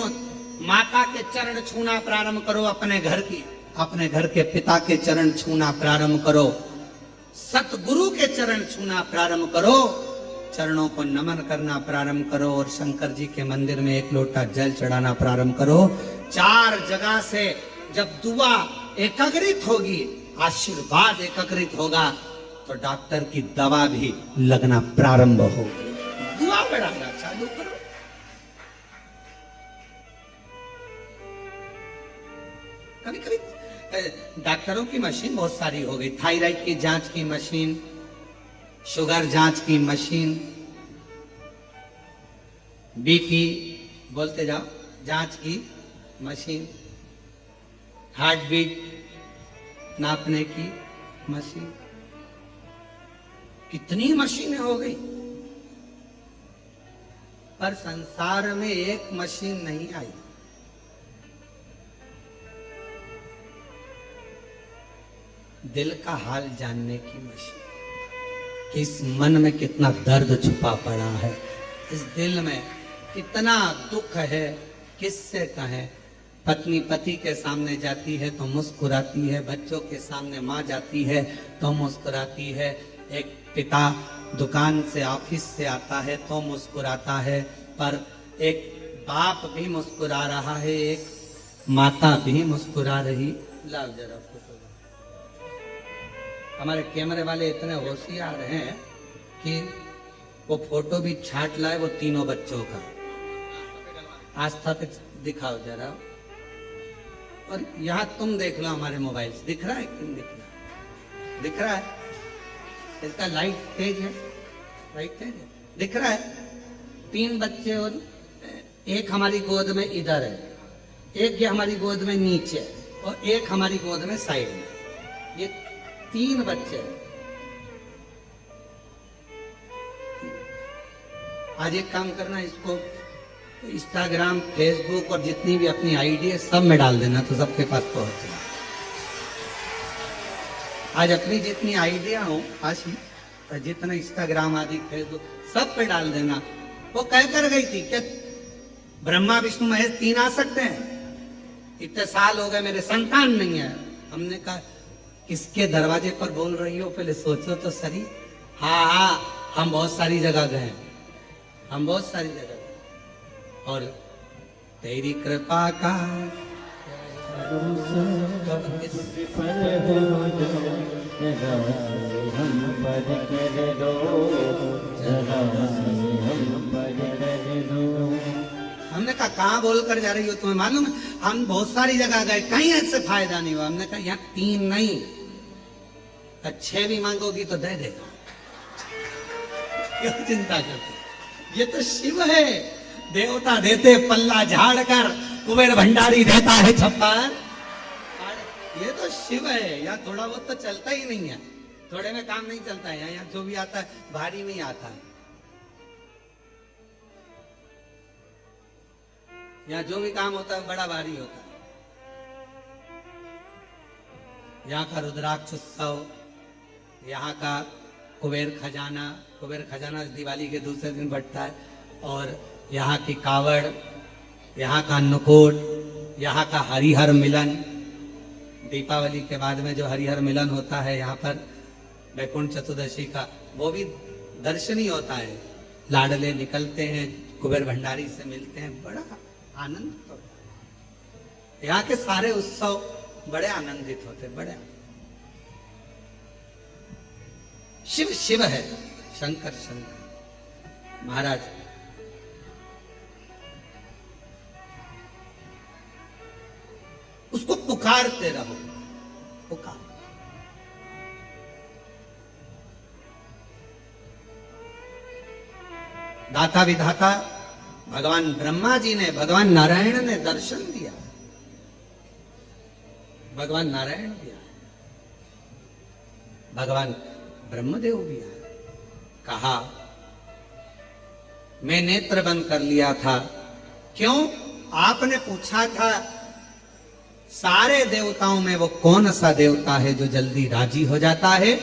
माता के चरण छूना प्रारंभ करो, अपने घर के पिता के चरण छूना प्रारंभ करो, सतगुरु के चरण छूना प्रारंभ करो, चरणों को नमन करना प्रारंभ करो और शंकर जी के मंदिर में 1 लोटा जल चढ़ाना प्रारंभ करो। 4 जगह से जब दुआ एकाग्रित होगी, आशीर्वाद एकाग्रित होगा, तो डॉक्टर की दवा भी लगना प्रारंभ होगी। दुआ बढ़ाना चालू करो। कभी कभी डॉक्टरों की मशीन बहुत सारी हो गई, थायराइड की जांच की मशीन, शुगर जांच की मशीन, बीपी बोलते जाओ जांच की मशीन, हार्ट बीट नापने की मशीन, कितनी मशीनें हो गई। पर संसार में एक मशीन नहीं आई, दिल का हाल जानने की मशीन, कि इस मन में कितना दर्द छुपा पड़ा है, इस दिल में कितना दुख है, किससे कहें। पत्नी पति के सामने जाती है तो मुस्कुराती है, बच्चों के सामने माँ जाती है तो मुस्कुराती है, एक पिता दुकान से ऑफिस से आता है तो मुस्कुराता है, पर एक बाप भी मुस्कुरा रहा है, एक माता भी मुस्कुरा रही। लाओ जरा फोटो। हमारे कैमरे वाले इतने होशियार हैं कि वो फोटो भी छाट लाए, वो तीनों बच्चों का। आस्था पे दिखाओ जरा, और यहाँ तुम देख लो हमारे मोबाइल से, दिख रहा है कि नहीं दिख रहा? दिख रहा है? इसका लाइट तेज है, लाइट तेज है, दिख रहा है? 3 बच्चे और एक हमारी गोद में इधर है, एक ये हमारी गोद में नीचे है और एक हमारी गोद में साइड में, ये 3 बच्चे हैं। आज एक काम करना, इसको इंस्टाग्राम, फेसबुक और जितनी भी अपनी आईडी है सब में डाल देना तो सबके पास पहुंच जाए। आज अपनी जितनी आइडिया हो, आज जितना इंस्टाग्राम आदि फेसबुक सब पे डाल देना। वो कह कर गई थी कि ब्रह्मा विष्णु महेश 3 आ सकते हैं, इतने साल हो गए मेरे संतान नहीं है। हमने कहा किसके दरवाजे पर बोल रही हो, पहले सोचो तो सही। हाँ, हम बहुत सारी जगह गए, हम बहुत सारी जगह गए, और तेरी कृपा का हमने कहा कहाँ बोल कर जा रही हो, तुम्हें मालूम है हम बहुत सारी जगह गए, कहीं ऐसे फायदा नहीं हुआ। हमने कहा यहाँ 3 नहीं, 6 भी मांगोगी तो दे देगा, क्यों चिंता करते? ये तो शिव है, देवता देते पल्ला झाड़ कर, कुबेर भंडारी देता है छप्पर। ये तो शिव है, यहाँ थोड़ा बहुत तो चलता ही नहीं है, थोड़े में काम नहीं चलता है। यहाँ जो भी आता है भारी में आता है, यहाँ जो भी काम होता है बड़ा भारी होता है। यहाँ का रुद्राक्ष उत्सव, यहाँ का कुबेर खजाना दिवाली के दूसरे दिन बढ़ता है, और यहाँ की कावड़, यहाँ का अन्नकूट, यहाँ का हरिहर मिलन, दीपावली के बाद में जो हरिहर मिलन होता है यहाँ पर वैकुंठ चतुर्दशी का, वो भी दर्शनीय होता है। लाडले निकलते हैं, कुबेर भंडारी से मिलते हैं, बड़ा आनंद होता है। यहाँ के सारे उत्सव बड़े आनंदित होते, बड़े। शिव शिव है, शंकर शंकर। महाराज उसको पुकारते रहो, पुकार। दाता विधाता भगवान ब्रह्मा जी ने, भगवान नारायण ने दर्शन दिया, भगवान नारायण भी आए, भगवान ब्रह्मदेव भी आए। कहा मैं नेत्र बंद कर लिया था। क्यों? आपने पूछा था सारे देवताओं में वो कौन सा देवता है जो जल्दी राजी हो जाता है।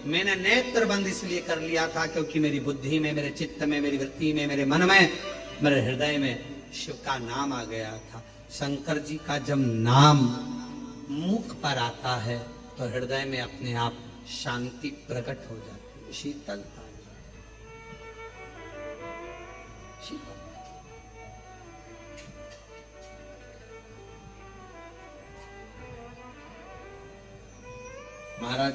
मैंने नेत्र बंद इसलिए कर लिया था क्योंकि मेरी बुद्धि में, मेरे चित्त में, मेरी वृत्ति में, मेरे मन में, मेरे हृदय में शिव का नाम आ गया था। शंकर जी का जब नाम मुख पर आता है तो हृदय में अपने आप शांति प्रकट हो जाती है, शीतलता। महाराज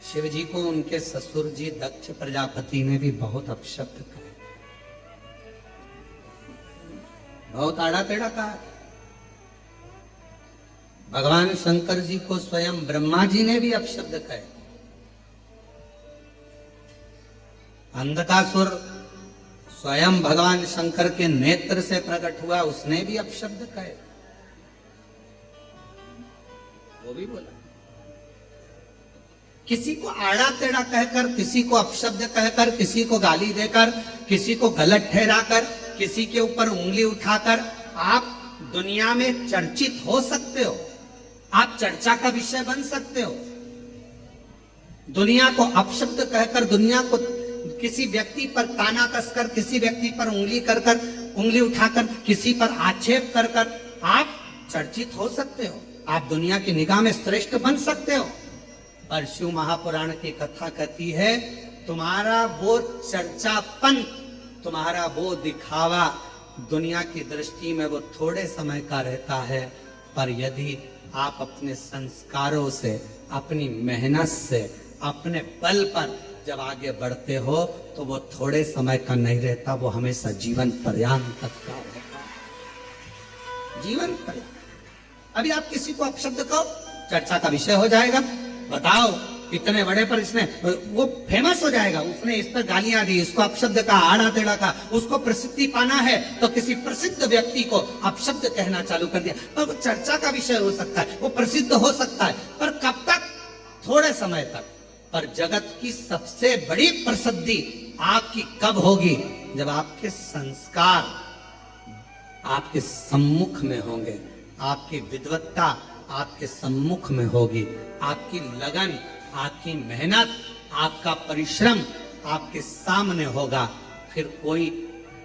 शिव जी को उनके ससुर जी दक्ष प्रजापति ने भी बहुत अपशब्द कहा, बहुत आड़ा टेढ़ा कहा। भगवान शंकर जी को स्वयं ब्रह्मा जी ने भी अपशब्द कहे। अंधकासुर स्वयं भगवान शंकर के नेत्र से प्रकट हुआ, उसने भी अपशब्द कहे, वो भी बोला। किसी को आड़ा टेढ़ा कहकर, किसी को अपशब्द कहकर, किसी को गाली देकर, किसी को गलत ठहराकर, किसी के ऊपर उंगली उठाकर आप दुनिया में चर्चित हो सकते हो, आप चर्चा का विषय बन सकते हो। दुनिया को अपशब्द कहकर, दुनिया को किसी व्यक्ति पर ताना कसकर, किसी व्यक्ति पर उंगली कर कर, उंगली उठाकर, किसी पर आक्षेप कर कर आप चर्चित हो सकते हो, आप दुनिया की निगाह में श्रेष्ठ बन सकते हो। पर शिव महापुराण की कथा कहती है तुम्हारा वो चर्चापन, तुम्हारा वो दिखावा दुनिया की दृष्टि में वो थोड़े समय का रहता है, पर यदि आप अपने संस्कारों से, अपनी मेहनत से, अपने बल पर जब आगे बढ़ते हो तो वो थोड़े समय का नहीं रहता, वो हमेशा जीवन पर्यंत तक का रहता है, जीवन पर्यंत। अभी आप किसी को अपशब्द कहो, चर्चा का विषय हो जाएगा। बताओ इतने बड़े पर इसने, वो फेमस हो जाएगा, उसने इस पर गालियां दी, इसको अपशब्द का, आड़ा टेढ़ा का, उसको प्रसिद्धि पाना है तो किसी प्रसिद्ध व्यक्ति को अपशब्द कहना चालू कर दिया, पर वो चर्चा का विषय हो सकता है, वो प्रसिद्ध हो सकता है, पर कब तक? थोड़े समय तक। पर जगत की सबसे बड़ी प्रसिद्धि आपकी कब होगी? जब आपके संस्कार आपके सम्मुख में होंगे, आपकी विद्वत्ता आपके सम्मुख में होगी, आपकी लगन, आपकी मेहनत, आपका परिश्रम आपके सामने होगा। फिर कोई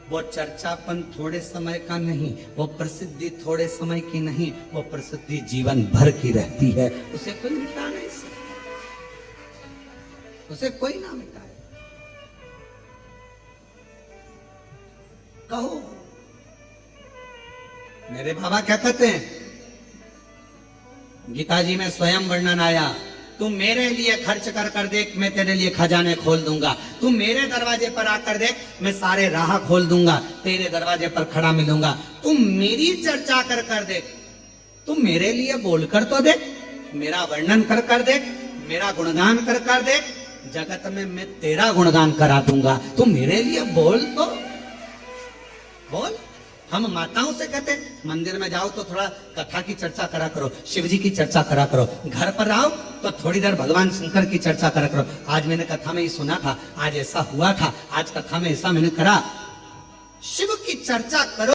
वो चर्चापन थोड़े समय का नहीं, वो प्रसिद्धि थोड़े समय की नहीं, वो प्रसिद्धि जीवन भर की रहती है, उसे कोई मिटा नहीं सकता, उसे कोई ना मिटाए। कहो, मेरे बाबा क्या कहते हैं, गीता जी में स्वयं वर्णन आया, तू मेरे लिए खर्च कर कर देख, मैं तेरे लिए खजाने खोल दूंगा। तू मेरे दरवाजे पर आकर देख, मैं सारे राह खोल दूंगा, तेरे दरवाजे पर खड़ा मिलूंगा। तू मेरी चर्चा कर कर देख, तू मेरे लिए बोलकर तो देख, मेरा वर्णन कर कर देख, मेरा गुणगान कर कर देख, जगत में मैं तेरा गुणगान करा दूंगा। तू मेरे लिए बोल तो बोल। हम माताओं से कहते मंदिर में जाओ तो थोड़ा कथा की चर्चा करा करो, शिव जी की चर्चा करा करो, घर पर आओ तो थोड़ी देर भगवान शंकर की चर्चा करा करो। आज मैंने कथा में ही सुना था, आज ऐसा हुआ था, आज कथा में ऐसा मैंने करा। शिव की चर्चा करो।